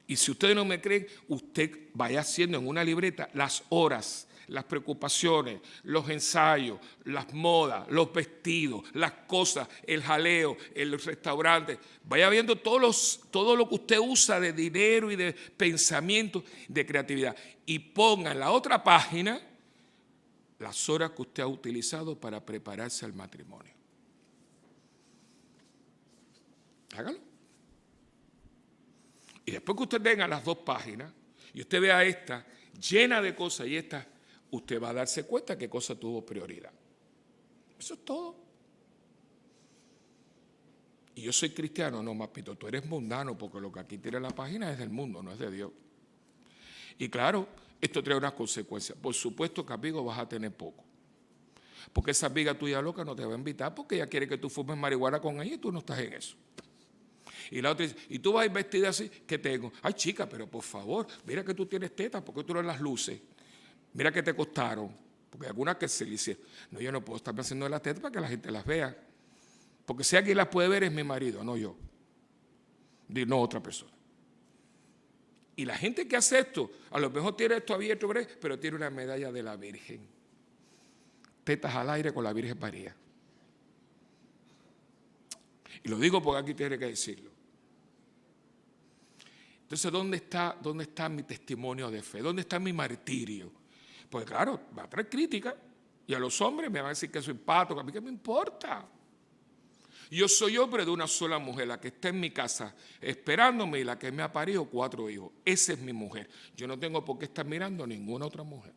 Y si ustedes no me creen, usted vaya haciendo en una libreta las horas, las preocupaciones, los ensayos, las modas, los vestidos, las cosas, el jaleo, el restaurante. Vaya viendo todo lo que usted usa de dinero y de pensamiento, de creatividad. Y ponga en la otra página las horas que usted ha utilizado para prepararse al matrimonio. Hágalo. Y después que usted tenga las 2 páginas y usted vea esta llena de cosas y esta, usted va a darse cuenta qué cosa tuvo prioridad. Eso es todo. Y yo soy cristiano, no, papito, tú eres mundano porque lo que aquí tiene la página es del mundo, no es de Dios. Y claro, esto trae unas consecuencias. Por supuesto que amigos vas a tener poco. Porque esa amiga tuya loca no te va a invitar porque ella quiere que tú fumes marihuana con ella y tú no estás en eso. Y la otra dice, y tú vas a ir vestida así, ¿qué tengo? Ay, chica, pero por favor, mira que tú tienes tetas, ¿por qué tú no las luces? Mira que te costaron, porque hay algunas que se le dicen, no, yo no puedo estarme haciendo las tetas para que la gente las vea, porque si alguien las puede ver es mi marido, no yo, no otra persona. Y la gente que hace esto, a lo mejor tiene esto abierto, pero tiene una medalla de la Virgen, tetas al aire con la Virgen María. Y lo digo porque aquí tiene que decirlo. Entonces, ¿dónde está mi testimonio de fe? ¿Dónde está mi martirio? Pues claro, va a traer crítica. Y a los hombres me van a decir que soy pato, a mí qué me importa. Yo soy hombre de una sola mujer, la que está en mi casa esperándome y la que me ha parido 4 hijos. Esa es mi mujer. Yo no tengo por qué estar mirando a ninguna otra mujer.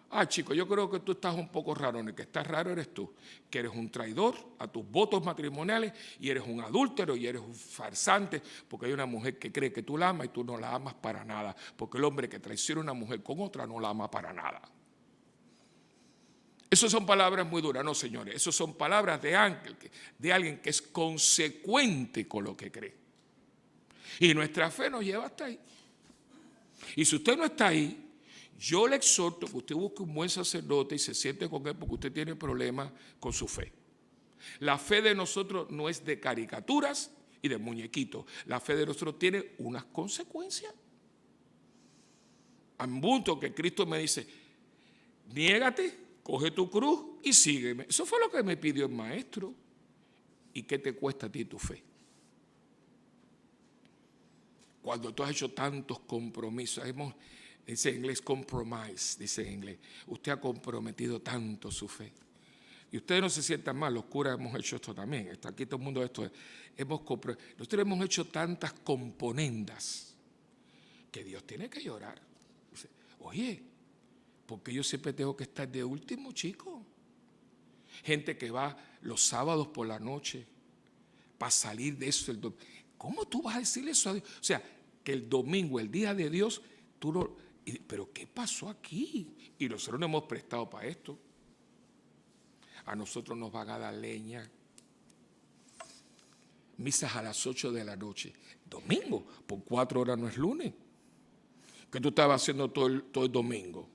Ah, chico, yo creo que tú estás un poco raro. En el que estás raro eres tú, que eres un traidor a tus votos matrimoniales y eres un adúltero y eres un farsante, porque hay una mujer que cree que tú la amas y tú no la amas para nada, porque el hombre que traiciona a una mujer con otra no la ama para nada. Esas son palabras muy duras, no, señores, esas son palabras de alguien que es consecuente con lo que cree. Y nuestra fe nos lleva hasta ahí. Y si usted no está ahí, yo le exhorto que usted busque un buen sacerdote y se siente con él porque usted tiene problemas con su fe. La fe de nosotros no es de caricaturas y de muñequitos. La fe de nosotros tiene unas consecuencias. A un punto que Cristo me dice, niégate, coge tu cruz y sígueme. Eso fue lo que me pidió el maestro. ¿Y qué te cuesta a ti tu fe? Cuando tú has hecho tantos compromisos, dice en inglés compromise, dice en inglés. Usted ha comprometido tanto su fe. Y ustedes no se sientan mal, los curas hemos hecho esto también. Aquí todo el mundo esto. Nosotros hemos hecho tantas componendas que Dios tiene que llorar. Dice, oye, porque yo siempre tengo que estar de último, chico. Gente que va los sábados por la noche para salir de eso. ¿Cómo tú vas a decirle eso a Dios? O sea, que el domingo, el día de Dios, tú no... ¿Pero qué pasó aquí? Y nosotros no hemos prestado para esto. A nosotros nos van a dar leña. Misas a las 8 de la noche. Domingo, por 4 horas no es lunes. ¿Qué tú estabas haciendo todo el domingo?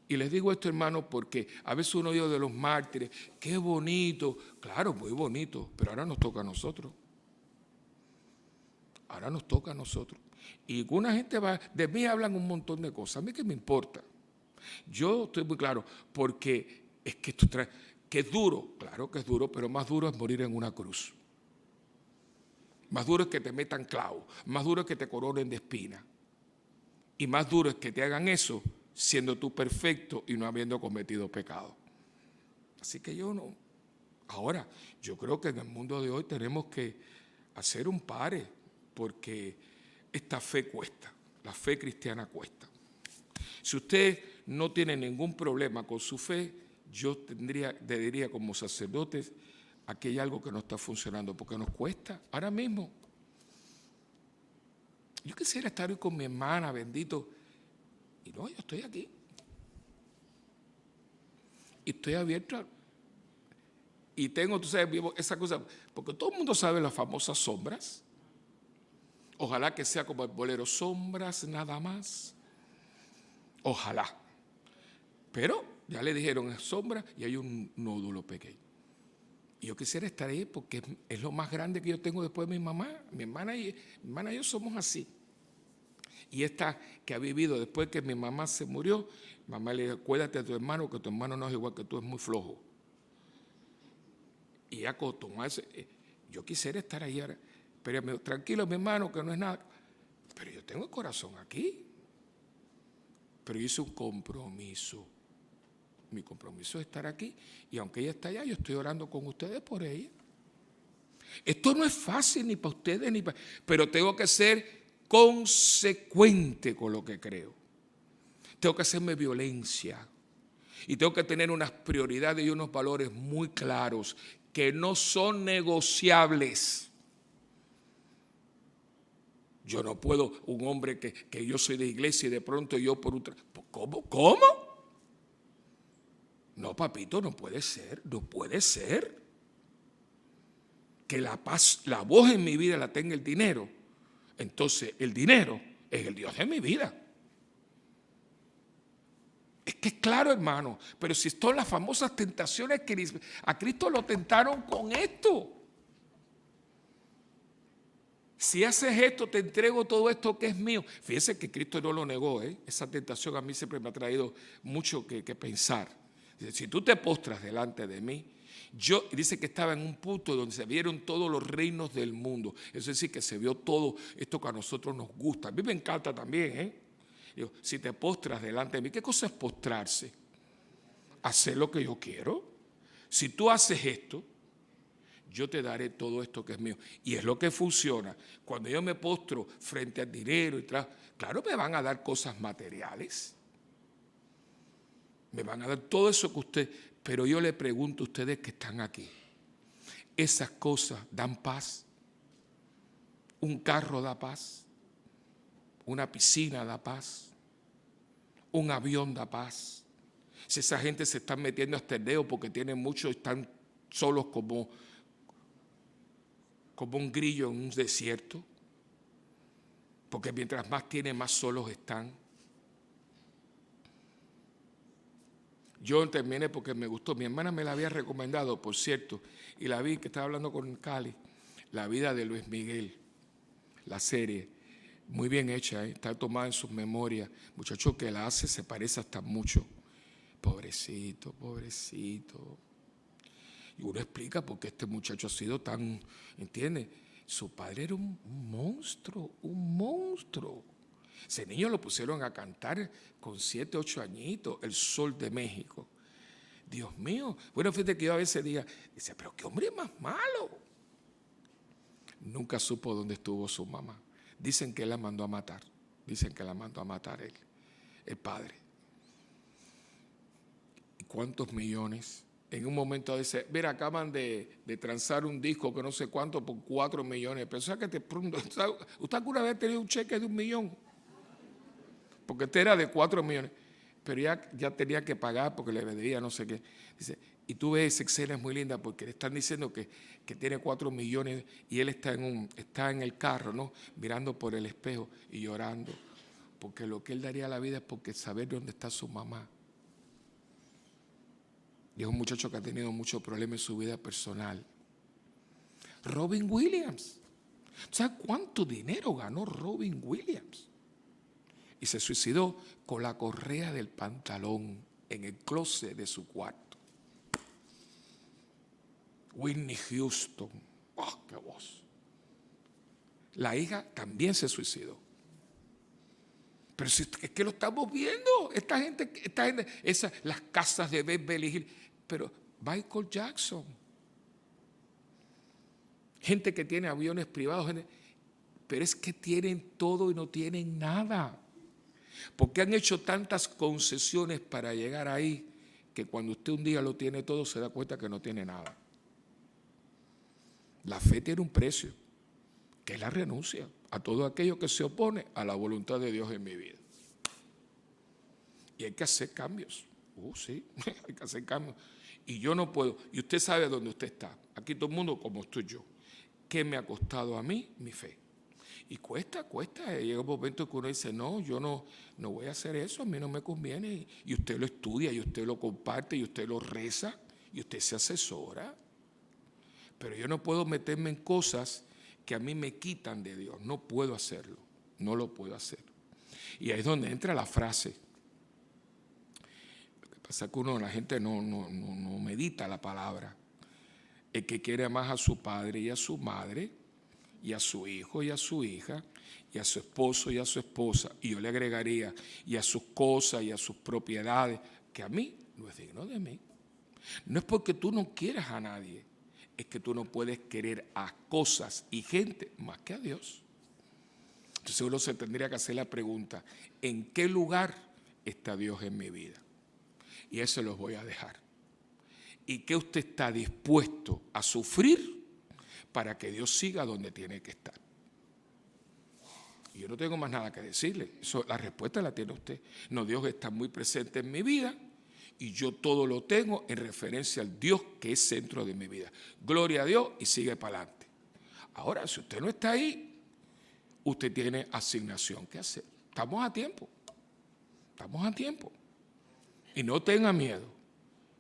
Y les digo esto, hermano, porque a veces uno oye de los mártires, qué bonito. Claro, muy bonito, pero ahora nos toca a nosotros. Ahora nos toca a nosotros. Y una gente de mí hablan un montón de cosas. A mí qué me importa. Yo estoy muy claro, porque es que esto trae, que es duro, claro que es duro, pero más duro es morir en una cruz. Más duro es que te metan clavos, más duro es que te coronen de espina. Y más duro es que te hagan eso siendo tú perfecto y no habiendo cometido pecado. Así que yo no. Ahora, yo creo que en el mundo de hoy tenemos que hacer un pare, porque esta fe cuesta, la fe cristiana cuesta. Si usted no tiene ningún problema con su fe, yo le diría como sacerdotes, aquí hay algo que no está funcionando, porque nos cuesta ahora mismo. Yo quisiera estar hoy con mi hermana, bendito, y no, yo estoy aquí. Y estoy abierto Y tengo, tú sabes, vivo esa cosa, porque todo el mundo sabe las famosas sombras. Ojalá que sea como el bolero, sombras nada más. Ojalá. Pero ya le dijeron, es sombra y hay un nódulo pequeño. Y yo quisiera estar ahí porque es lo más grande que yo tengo después de mi mamá. Mi hermana y yo somos así. Y esta que ha vivido después que mi mamá se murió, mamá le dijo, cuídate de tu hermano, que tu hermano no es igual que tú, es muy flojo. Y ya con tomarse, yo quisiera estar ahí ahora. Pero me dijo, tranquilo, mi hermano, que no es nada. Pero yo tengo el corazón aquí. Pero yo hice un compromiso. Mi compromiso es estar aquí. Y aunque ella está allá, yo estoy orando con ustedes por ella. Esto no es fácil ni para ustedes, ni para... Pero tengo que ser consecuente con lo que creo. Tengo que hacerme violencia. Y tengo que tener unas prioridades y unos valores muy claros que no son negociables. Yo no puedo, un hombre que yo soy de iglesia y de pronto yo por un... ¿Cómo? ¿Cómo? No, papito, no puede ser, no puede ser. Que la paz, la voz en mi vida la tenga el dinero. Entonces el dinero es el Dios de mi vida. Es que es claro, hermano, pero si son las famosas tentaciones que a Cristo lo tentaron con esto. Si haces esto, te entrego todo esto que es mío. Fíjense que Cristo no lo negó, ¿eh? Esa tentación a mí siempre me ha traído mucho que pensar. Dice, si tú te postras delante de mí, dice que estaba en un punto donde se vieron todos los reinos del mundo. Es decir, que se vio todo esto que a nosotros nos gusta. A mí me encanta también, ¿eh? Digo, si te postras delante de mí, ¿qué cosa es postrarse? Hacer lo que yo quiero. Si tú haces esto, yo te daré todo esto que es mío. Y es lo que funciona. Cuando yo me postro frente al dinero, claro, me van a dar cosas materiales. Me van a dar todo eso que usted... Pero yo le pregunto a ustedes que están aquí, ¿esas cosas dan paz? ¿Un carro da paz? ¿Una piscina da paz? ¿Un avión da paz? Si esa gente se está metiendo hasta el dedo porque tienen mucho, están solos como un grillo en un desierto, porque mientras más tienen, más solos están. Yo terminé porque me gustó. Mi hermana me la había recomendado, por cierto, y la vi, que estaba hablando con Cali, La vida de Luis Miguel, la serie, muy bien hecha, ¿eh? Está tomada en sus memorias. Muchacho que la hace se parece hasta mucho. Pobrecito, pobrecito. Y uno explica por qué este muchacho ha sido tan, ¿entiendes? Su padre era un monstruo, un monstruo. Ese niño lo pusieron a cantar con 7, 8 añitos, El Sol de México. Dios mío. Bueno, fíjate que yo a veces dice, pero qué hombre más malo. Nunca supo dónde estuvo su mamá. Dicen que él la mandó a matar. Dicen que la mandó a matar él, el padre. ¿Y cuántos millones? En un momento dice, mira, acaban de transar un disco que no sé cuánto por 4 millones. Pensaba que ¿usted alguna vez ha tenido un cheque de 1 millón? Porque este era de 4 millones. Pero ya tenía que pagar porque le debía no sé qué. Dice, y tú ves esa escena, es muy linda porque le están diciendo que tiene 4 millones y él está en el carro, ¿no? Mirando por el espejo y llorando. Porque lo que él daría a la vida es porque saber dónde está su mamá. Y es un muchacho que ha tenido muchos problemas en su vida personal. Robin Williams. ¿Sabes cuánto dinero ganó Robin Williams? Y se suicidó con la correa del pantalón en el closet de su cuarto. Whitney Houston. ¡Oh, qué voz! La hija también se suicidó. Pero si es que lo estamos viendo. Esta gente las casas de Beverly Hills. Pero Michael Jackson. Gente que tiene aviones privados. Pero es que tienen todo y no tienen nada. Porque han hecho tantas concesiones para llegar ahí que cuando usted un día lo tiene todo se da cuenta que no tiene nada. La fe tiene un precio, que es la renuncia a todo aquello que se opone a la voluntad de Dios en mi vida. Y hay que hacer cambios. Sí, hay que hacer cambios. Y yo no puedo, y usted sabe dónde usted está. Aquí todo el mundo como estoy yo. ¿Qué me ha costado a mí? Mi fe. Y cuesta. Llega un momento que uno dice, no, yo no voy a hacer eso, a mí no me conviene. Y usted lo estudia, y usted lo comparte, y usted lo reza, y usted se asesora. Pero yo no puedo meterme en cosas que a mí me quitan de Dios. No puedo hacerlo, no lo puedo hacer. Y ahí es donde entra la frase. Lo que pasa es que la gente no medita la palabra. El que quiere más a su padre y a su madre, y a su hijo y a su hija, y a su esposo y a su esposa, y yo le agregaría, y a sus cosas y a sus propiedades, que a mí no es digno de mí. No es porque tú no quieras a nadie, es que tú no puedes querer a cosas y gente más que a Dios. Entonces uno se tendría que hacer la pregunta, ¿en qué lugar está Dios en mi vida? Y eso los voy a dejar. ¿Y qué usted está dispuesto a sufrir para que Dios siga donde tiene que estar? Y yo no tengo más nada que decirle. La respuesta la tiene usted. No, Dios está muy presente en mi vida y yo todo lo tengo en referencia al Dios que es centro de mi vida. Gloria a Dios y sigue para adelante. Ahora, si usted no está ahí, usted tiene asignación que hacer. Estamos a tiempo. Y no tenga miedo,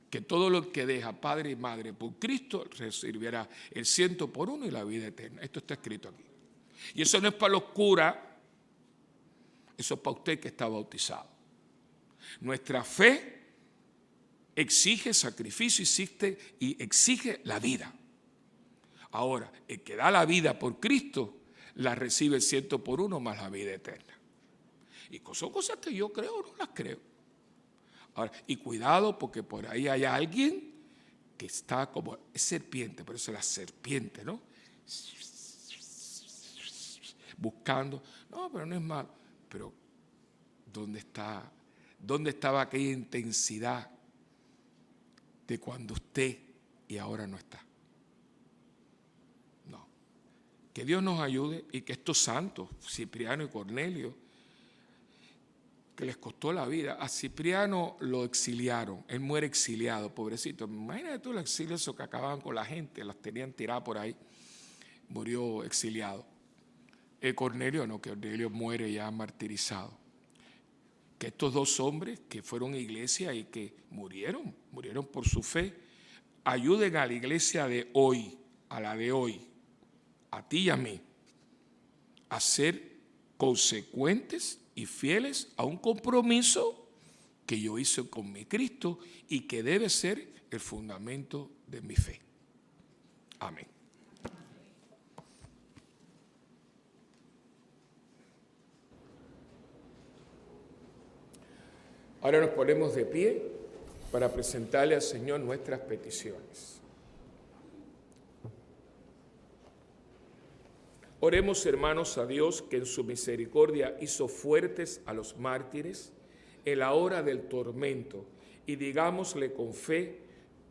que todo lo que deja padre y madre por Cristo recibirá el 100 por 1 y la vida eterna. Esto está escrito aquí. Y eso no es para los curas, eso es para usted que está bautizado. Nuestra fe exige sacrificio, y exige la vida. Ahora, el que da la vida por Cristo, la recibe el 100 por 1 más la vida eterna. Y son cosas que yo creo o no las creo. Ahora, y cuidado porque por ahí hay alguien que está como serpiente, por eso la serpiente, ¿no? Buscando, no, pero no es malo. Pero, ¿dónde estaba aquella intensidad de cuando usted y ahora no está? No. Que Dios nos ayude y que estos santos, Cipriano y Cornelio, que les costó la vida. A Cipriano lo exiliaron, él muere exiliado, pobrecito. Imagínate tú los exilios esos que acababan con la gente, las tenían tiradas por ahí, murió exiliado. Cornelio no, que Cornelio muere ya martirizado. Que estos dos hombres que fueron iglesia y que murieron por su fe, ayuden a la iglesia de hoy, a la de hoy, a ti y a mí, a ser consecuentes y fieles a un compromiso que yo hice con mi Cristo y que debe ser el fundamento de mi fe. Amén. Ahora nos ponemos de pie para presentarle al Señor nuestras peticiones. Oremos, hermanos, a Dios, que en su misericordia hizo fuertes a los mártires en la hora del tormento, y digámosle con fe: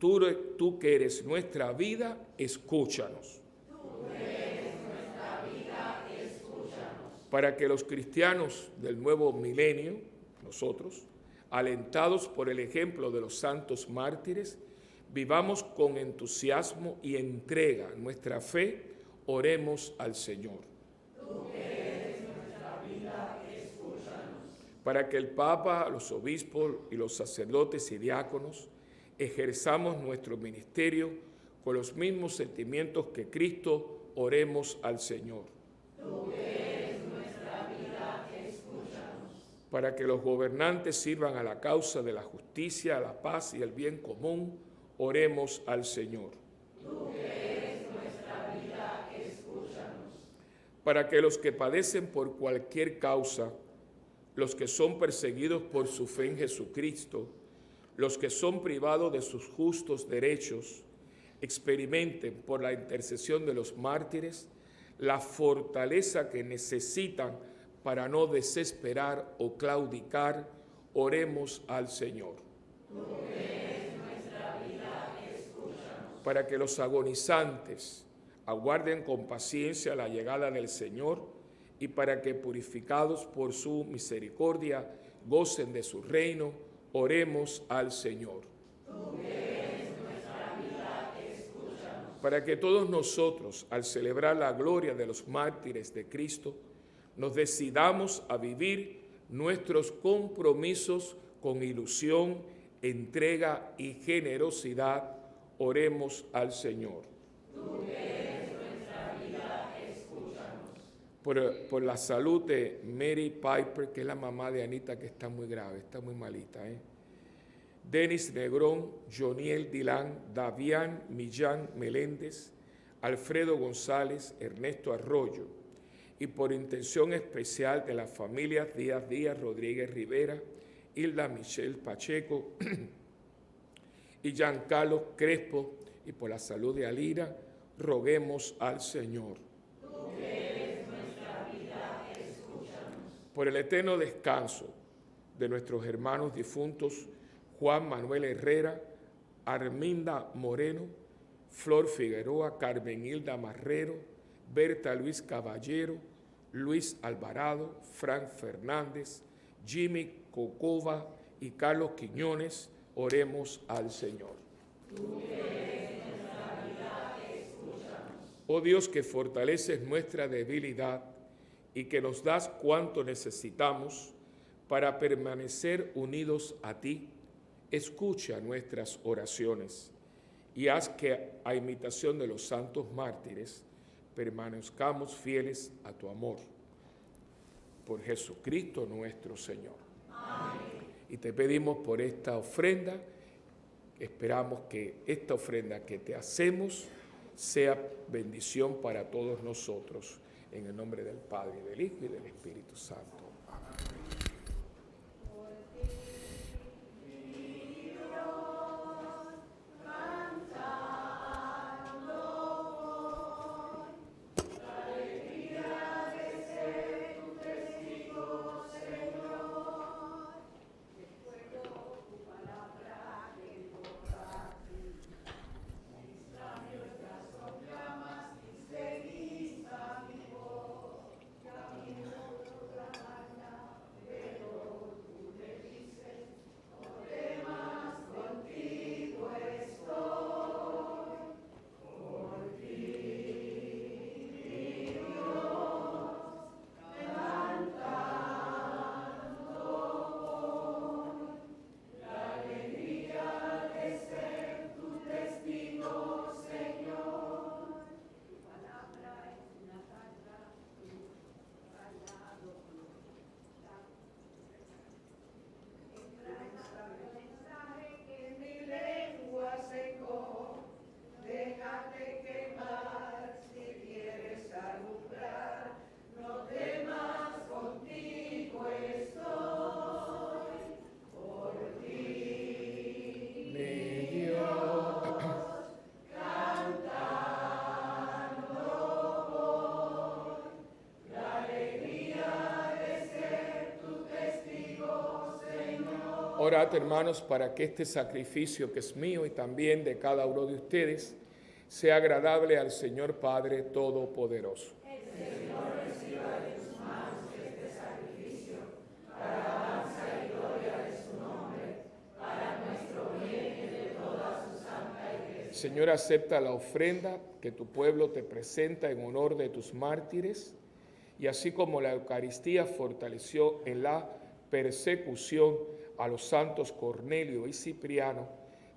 tú que eres nuestra vida, escúchanos. Tú que eres nuestra vida, escúchanos. Para que los cristianos del nuevo milenio, nosotros, alentados por el ejemplo de los santos mártires, vivamos con entusiasmo y entrega nuestra fe. Oremos al Señor. Tú que eres nuestra vida, escúchanos. Para que el Papa, los obispos y los sacerdotes y diáconos ejerzamos nuestro ministerio con los mismos sentimientos que Cristo, oremos al Señor. Tú que eres nuestra vida, escúchanos. Para que los gobernantes sirvan a la causa de la justicia, la paz y el bien común, oremos al Señor. Tú que eres nuestra vida, escúchanos. Para que los que padecen por cualquier causa, los que son perseguidos por su fe en Jesucristo, los que son privados de sus justos derechos, experimenten por la intercesión de los mártires la fortaleza que necesitan para no desesperar o claudicar, oremos al Señor. Tú que eres nuestra vida, escúchanos. Para que los agonizantes aguarden con paciencia la llegada del Señor y para que, purificados por su misericordia, gocen de su reino, oremos al Señor. Tú que eres nuestra para que todos nosotros, al celebrar la gloria de los mártires de Cristo, nos decidamos a vivir nuestros compromisos con ilusión, entrega y generosidad. Oremos al Señor. Tú que eres nuestra vida, escúchanos. Por la salud de Mary Piper, que es la mamá de Anita, que está muy grave, está muy malita. Denis Negrón, Joniel Dilán, Davián Millán Meléndez, Alfredo González, Ernesto Arroyo, y por intención especial de las familias Díaz Díaz, Rodríguez Rivera, Hilda Michelle Pacheco y Giancarlo Crespo, y por la salud de Alira, roguemos al Señor. Tú que eres nuestra vida, escúchanos. Por el eterno descanso de nuestros hermanos difuntos Juan Manuel Herrera, Arminda Moreno, Flor Figueroa, Carmen Hilda Marrero, Berta Luis Caballero, Luis Alvarado, Frank Fernández, Jimmy Cocova y Carlos Quiñones, oremos al Señor. Tú que eres nuestra vida, escúchanos. Oh Dios, que fortaleces nuestra debilidad y que nos das cuanto necesitamos para permanecer unidos a ti, escucha nuestras oraciones y haz que, a imitación de los santos mártires, permanezcamos fieles a tu amor. Por Jesucristo nuestro Señor. Amén. Y te pedimos por esta ofrenda, esperamos que esta ofrenda que te hacemos sea bendición para todos nosotros. En el nombre del Padre, del Hijo y del Espíritu Santo. Amén. Orad, hermanos, para que este sacrificio que es mío y también de cada uno de ustedes sea agradable al Señor Padre Todopoderoso. El Señor reciba de tus manos este sacrificio para alabanza y gloria de su nombre, para nuestro bien y de toda su santa iglesia. Señor, acepta la ofrenda que tu pueblo te presenta en honor de tus mártires, y así como la Eucaristía fortaleció en la persecución a los santos Cornelio y Cipriano,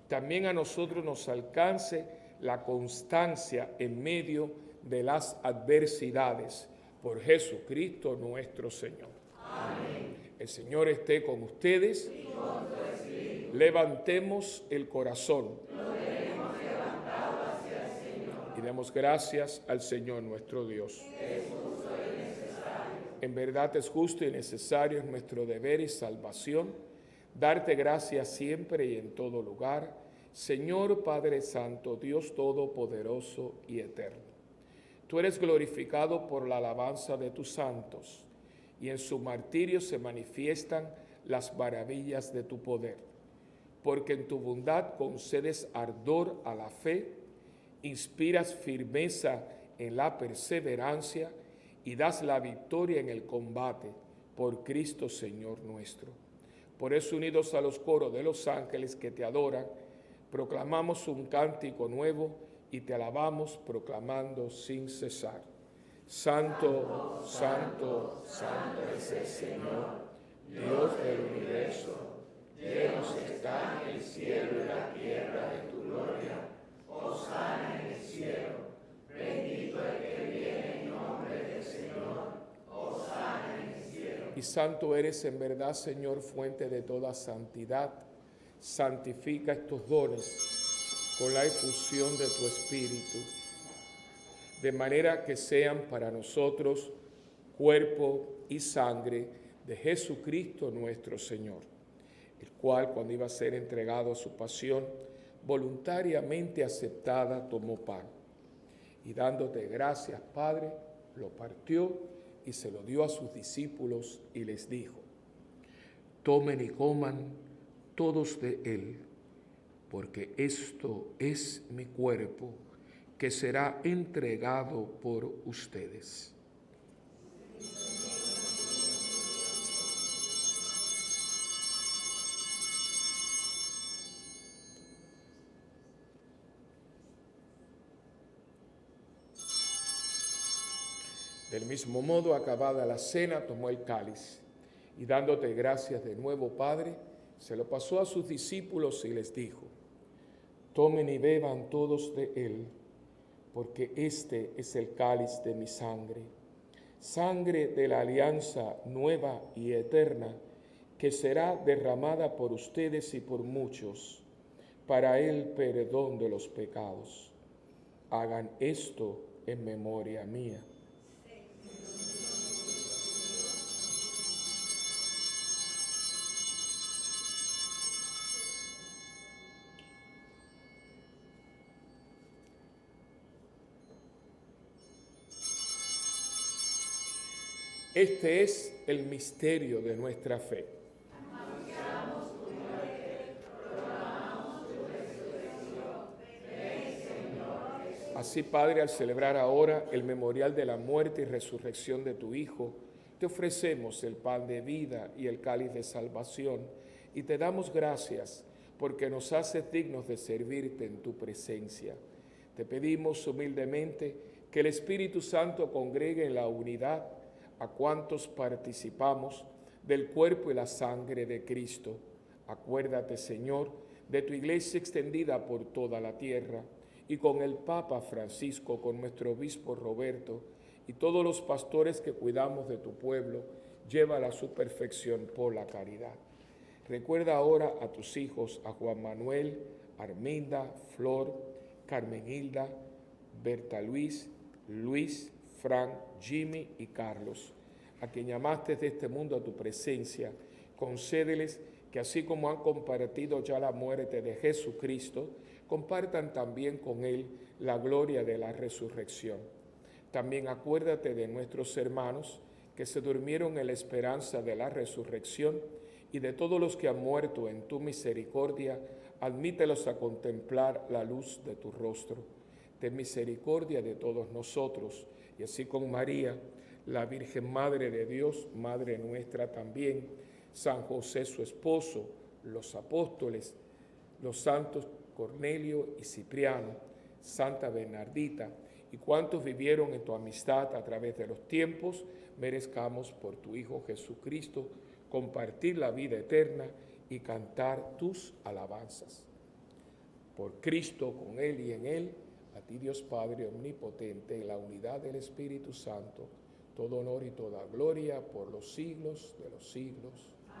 también a nosotros nos alcance la constancia en medio de las adversidades. Por Jesucristo nuestro Señor. Amén. El Señor esté con ustedes. Y con tu espíritu. Levantemos el corazón. Lo tenemos levantado hacia el Señor. Y demos gracias al Señor nuestro Dios. Es justo y necesario. En verdad es justo y necesario, es nuestro deber y salvación, darte gracias siempre y en todo lugar, Señor Padre Santo, Dios Todopoderoso y Eterno. Tú eres glorificado por la alabanza de tus santos, y en su martirio se manifiestan las maravillas de tu poder, porque en tu bondad concedes ardor a la fe, inspiras firmeza en la perseverancia y das la victoria en el combate, por Cristo Señor nuestro. Por eso, unidos a los coros de los ángeles que te adoran, proclamamos un cántico nuevo y te alabamos proclamando sin cesar. Santo, santo, santo es el Señor, Dios del universo. Llenos están el cielo y la tierra de tu gloria. Hosana en el cielo. Bendito el que viene en nombre del Señor. Hosana en el cielo. Y santo eres en verdad, Señor, fuente de toda santidad. Santifica estos dones con la efusión de tu Espíritu, de manera que sean para nosotros cuerpo y sangre de Jesucristo nuestro Señor, el cual, cuando iba a ser entregado a su pasión, voluntariamente aceptada, tomó pan, y dándote gracias, Padre, lo partió y se lo dio a sus discípulos y les dijo: tomen y coman todos de él, porque esto es mi cuerpo, que será entregado por ustedes. Del mismo modo, acabada la cena, tomó el cáliz y dándote gracias de nuevo, Padre, se lo pasó a sus discípulos y les dijo: tomen y beban todos de él, porque este es el cáliz de mi sangre, sangre de la alianza nueva y eterna, que será derramada por ustedes y por muchos, para el perdón de los pecados. Hagan esto en memoria mía. Este es el misterio de nuestra fe. Así, Padre, al celebrar ahora el memorial de la muerte y resurrección de tu Hijo, te ofrecemos el pan de vida y el cáliz de salvación, y te damos gracias porque nos haces dignos de servirte en tu presencia. Te pedimos humildemente que el Espíritu Santo congregue en la unidad a cuantos participamos del cuerpo y la sangre de Cristo. Acuérdate, Señor, de tu iglesia extendida por toda la tierra, y con el Papa Francisco, con nuestro obispo Roberto, y todos los pastores que cuidamos de tu pueblo, llévala a su perfección por la caridad. Recuerda ahora a tus hijos, a Juan Manuel, Arminda, Flor, Carmen Hilda, Berta Luis, Luis, Frank, Jimmy y Carlos, a quien llamaste de este mundo a tu presencia. Concédeles que así como han compartido ya la muerte de Jesucristo, compartan también con él la gloria de la resurrección. También acuérdate de nuestros hermanos que se durmieron en la esperanza de la resurrección, y de todos los que han muerto en tu misericordia, admítelos a contemplar la luz de tu rostro. Ten misericordia de todos nosotros, y así con María, la Virgen Madre de Dios, Madre nuestra también, San José su esposo, los apóstoles, los santos Cornelio y Cipriano, Santa Bernardita, y cuantos vivieron en tu amistad a través de los tiempos, merezcamos por tu Hijo Jesucristo compartir la vida eterna y cantar tus alabanzas. Por Cristo, con Él y en Él, a ti Dios Padre omnipotente, en la unidad del Espíritu Santo, todo honor y toda gloria por los siglos de los siglos.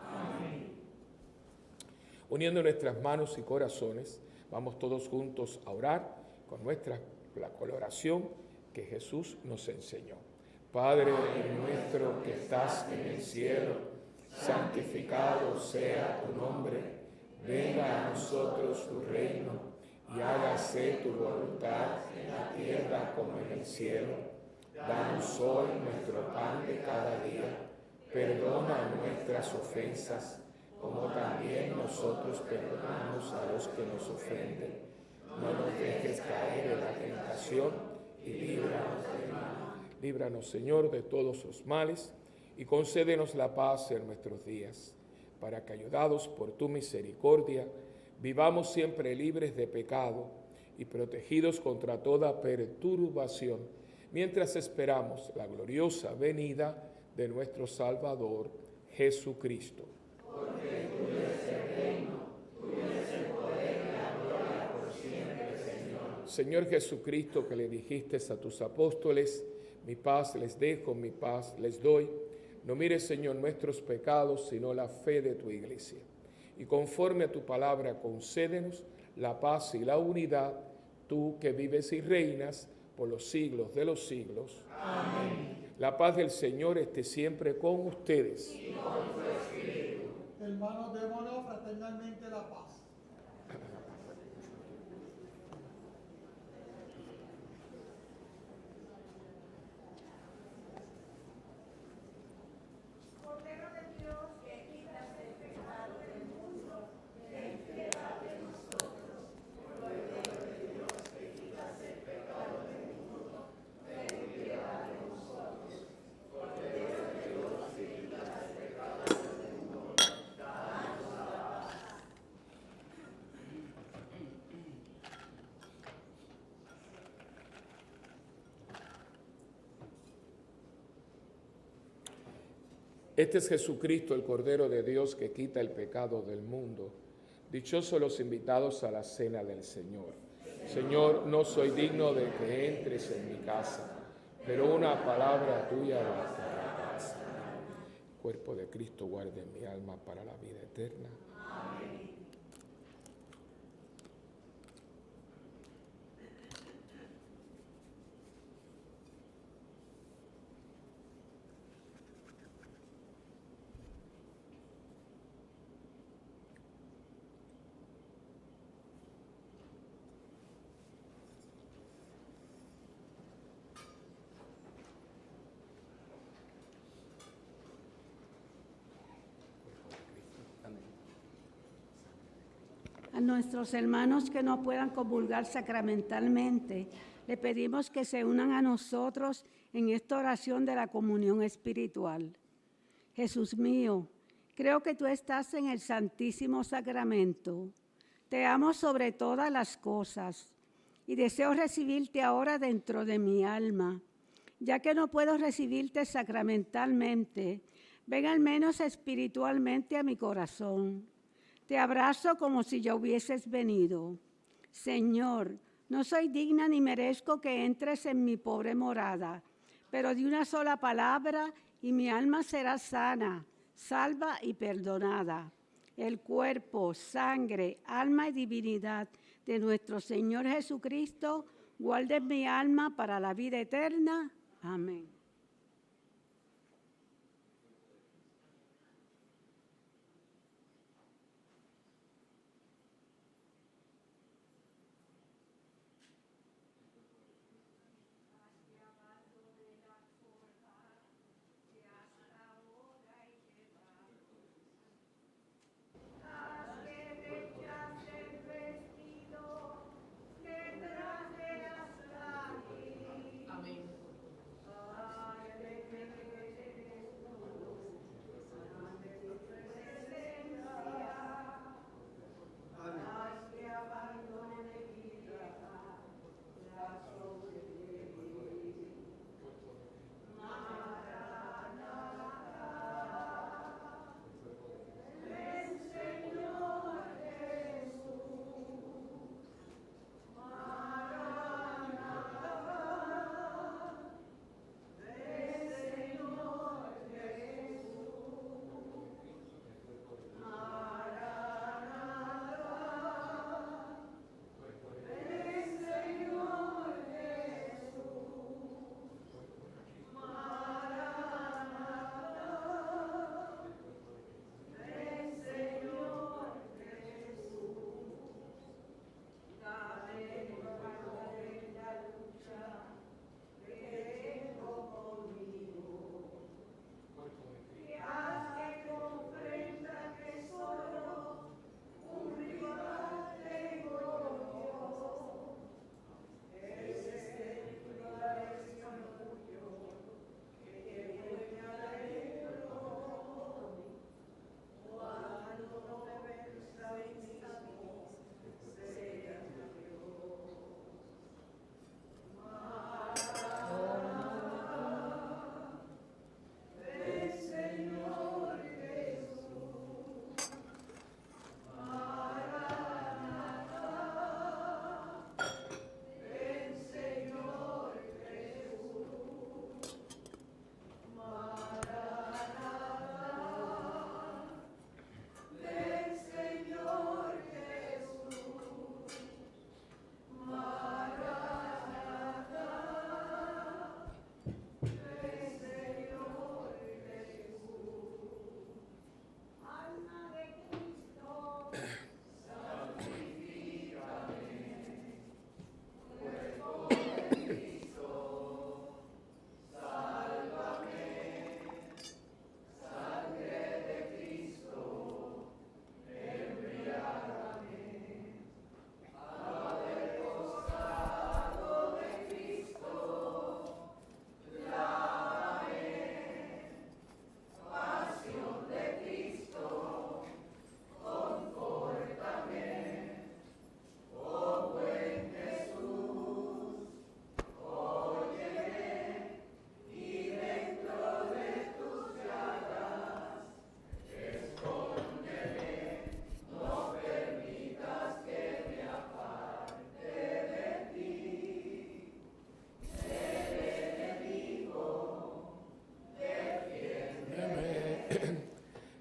Amén. Uniendo nuestras manos y corazones, vamos todos juntos a orar con la oración que Jesús nos enseñó. Padre nuestro que estás en el cielo, santificado sea tu nombre, venga a nosotros tu reino, y hágase tu voluntad en la tierra como en el cielo. Danos hoy nuestro pan de cada día, perdona nuestras ofensas, como también nosotros perdonamos a los que nos ofenden. No nos dejes caer en la tentación y líbranos del mal. Líbranos, Señor, de todos los males, y concédenos la paz en nuestros días, para que, ayudados por tu misericordia, vivamos siempre libres de pecado y protegidos contra toda perturbación, mientras esperamos la gloriosa venida de nuestro Salvador Jesucristo. Porque tuyo es el reino, tuyo es el poder y la gloria por siempre, Señor. Señor Jesucristo, que le dijiste a tus apóstoles, mi paz les dejo, mi paz les doy. No mires, Señor, nuestros pecados, sino la fe de tu iglesia. Y conforme a tu palabra, concédenos la paz y la unidad, tú que vives y reinas por los siglos de los siglos. Amén. La paz del Señor esté siempre con ustedes. Y con tu espíritu. Hermanos, démonos fraternalmente la paz. Cordero de Dios, que quitas el pecado del mundo, ten piedad de nosotros. Cordero de Dios, que quitas el pecado del mundo, ten piedad de nosotros. Cordero de Dios, que quitas el pecado del mundo, danos la paz. Este es Jesucristo, el Cordero de Dios, que quita el pecado del mundo. Dichosos los invitados a la cena del Señor. Señor, no soy digno de que entres en mi casa, pero una palabra tuya bastará. El cuerpo de Cristo guarde mi alma para la vida eterna. A nuestros hermanos que no puedan comulgar sacramentalmente, le pedimos que se unan a nosotros en esta oración de la comunión espiritual. Jesús mío, creo que tú estás en el Santísimo Sacramento. Te amo sobre todas las cosas y deseo recibirte ahora dentro de mi alma. Ya que no puedo recibirte sacramentalmente, ven al menos espiritualmente a mi corazón. Te abrazo como si ya hubieses venido. Señor, no soy digna ni merezco que entres en mi pobre morada, pero de una sola palabra y mi alma será sana, salva y perdonada. El cuerpo, sangre, alma y divinidad de nuestro Señor Jesucristo guarden mi alma para la vida eterna. Amén. Amén.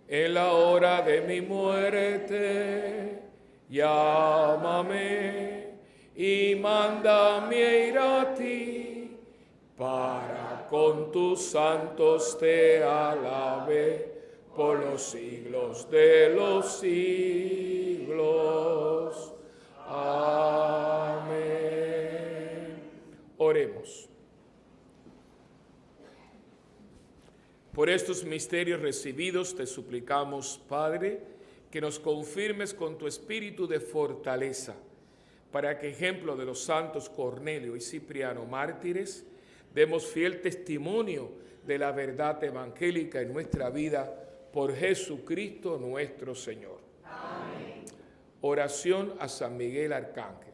en la hora de mi muerte. Llámame y mándame a ir a ti, para con tus santos te alabe por los siglos de los siglos. Amén. Oremos. Por estos misterios recibidos te suplicamos, Padre, que nos confirmes con tu espíritu de fortaleza, para que, ejemplo de los santos Cornelio y Cipriano mártires, demos fiel testimonio de la verdad evangélica en nuestra vida, por Jesucristo nuestro Señor. Amén. Oración a San Miguel Arcángel.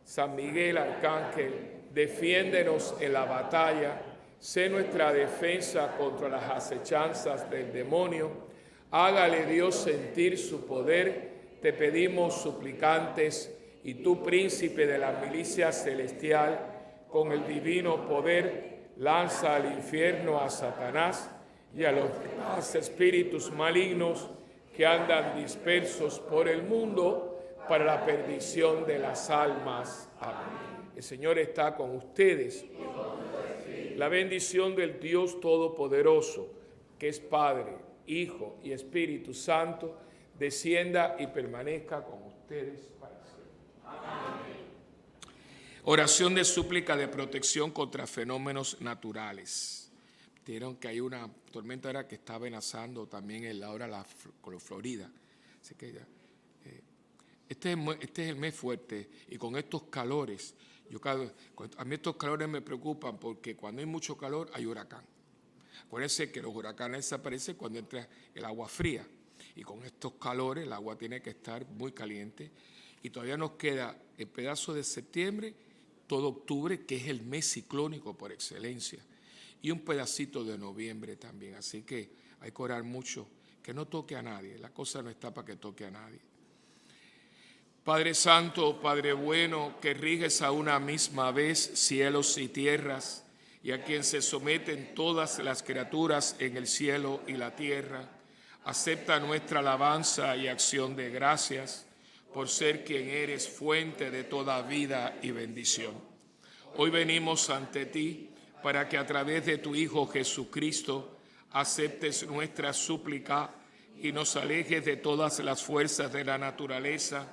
San Miguel Arcángel, defiéndenos en la batalla, sé nuestra defensa contra las acechanzas del demonio. Hágale Dios sentir su poder, te pedimos suplicantes, y tú, príncipe de la milicia celestial, con el divino poder, lanza al infierno a Satanás y a los demás espíritus malignos que andan dispersos por el mundo para la perdición de las almas. Amén. El Señor está con ustedes. La bendición del Dios Todopoderoso, que es Padre, Hijo y Espíritu Santo, descienda y permanezca con ustedes para siempre. Amén. Oración de súplica de protección contra fenómenos naturales. Vieron que hay una tormenta ahora que está amenazando también en la hora con Florida. Así que este es el mes fuerte, y con estos calores, a mí estos calores me preocupan, porque cuando hay mucho calor hay huracán. Acuérdense que los huracanes desaparecen cuando entra el agua fría, y con estos calores el agua tiene que estar muy caliente, y todavía nos queda el pedazo de septiembre, todo octubre, que es el mes ciclónico por excelencia, y un pedacito de noviembre también. Así que hay que orar mucho, que no toque a nadie. La cosa no está para que toque a nadie. Padre Santo, Padre bueno, que riges a una misma vez cielos y tierras, y a quien se someten todas las criaturas en el cielo y la tierra, acepta nuestra alabanza y acción de gracias, por ser quien eres fuente de toda vida y bendición. Hoy venimos ante ti, para que a través de tu Hijo Jesucristo aceptes nuestra súplica y nos alejes de todas las fuerzas de la naturaleza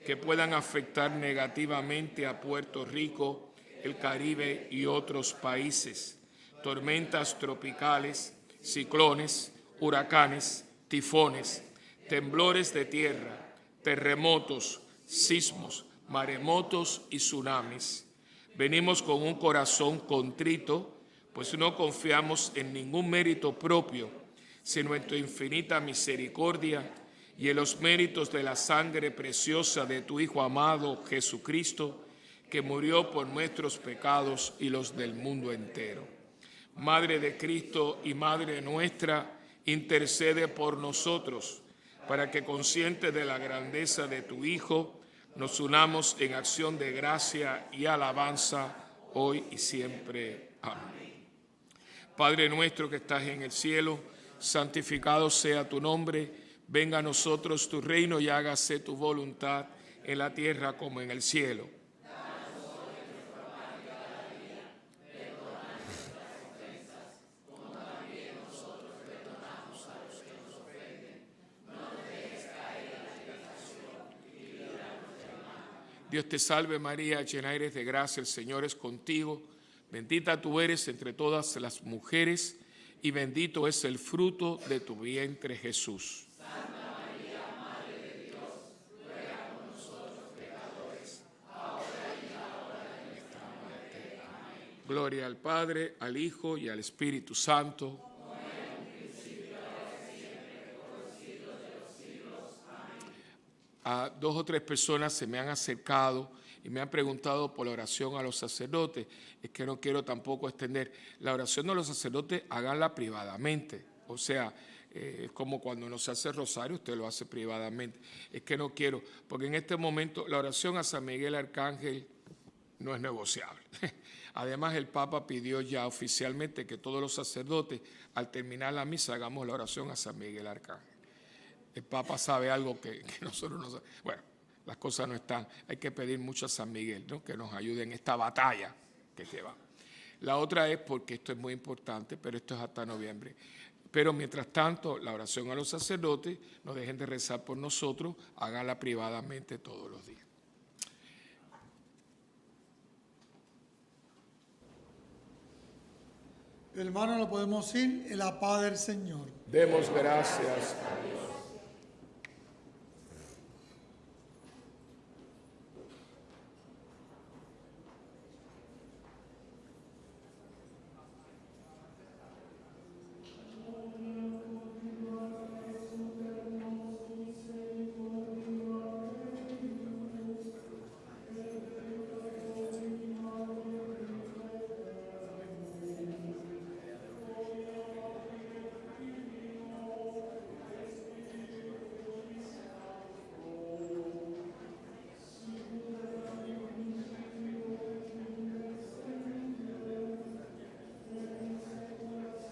que puedan afectar negativamente a Puerto Rico, el Caribe y otros países. Tormentas tropicales, ciclones, huracanes, tifones, temblores de tierra, terremotos, sismos, maremotos y tsunamis. Venimos con un corazón contrito, pues no confiamos en ningún mérito propio, sino en tu infinita misericordia y en los méritos de la sangre preciosa de tu Hijo amado Jesucristo, que murió por nuestros pecados y los del mundo entero. Madre de Cristo y Madre nuestra, intercede por nosotros, para que, conscientes de la grandeza de tu Hijo, nos unamos en acción de gracia y alabanza hoy y siempre. Amén. Padre nuestro que estás en el cielo, santificado sea tu nombre. Venga a nosotros tu reino y hágase tu voluntad en la tierra como en el cielo. Dios te salve María, llena eres de gracia, el Señor es contigo. Bendita tú eres entre todas las mujeres, y bendito es el fruto de tu vientre, Jesús. Santa María, Madre de Dios, ruega por nosotros pecadores, ahora y en la hora de nuestra muerte. Amén. Gloria al Padre, al Hijo y al Espíritu Santo. Como en un principio, ahora y siempre, por los siglos de los siglos. Amén. A 2 o 3 personas se me han acercado y me han preguntado por la oración a los sacerdotes. Es que no quiero tampoco extender. La oración de los sacerdotes, háganla privadamente. O sea, es como cuando uno se hace rosario, usted lo hace privadamente. Es que no quiero, porque en este momento la oración a San Miguel Arcángel no es negociable. Además, el Papa pidió ya oficialmente que todos los sacerdotes, al terminar la misa, hagamos la oración a San Miguel Arcángel. El Papa sabe algo que nosotros no sabemos. Bueno, las cosas no están. Hay que pedir mucho a San Miguel, ¿no?, que nos ayude en esta batalla que lleva. La otra es porque esto es muy importante, pero esto es hasta noviembre. Pero mientras tanto, la oración a los sacerdotes, no dejen de rezar por nosotros, háganla privadamente todos los días. Hermanos, lo podemos ir en la paz del Señor. Demos gracias a Dios.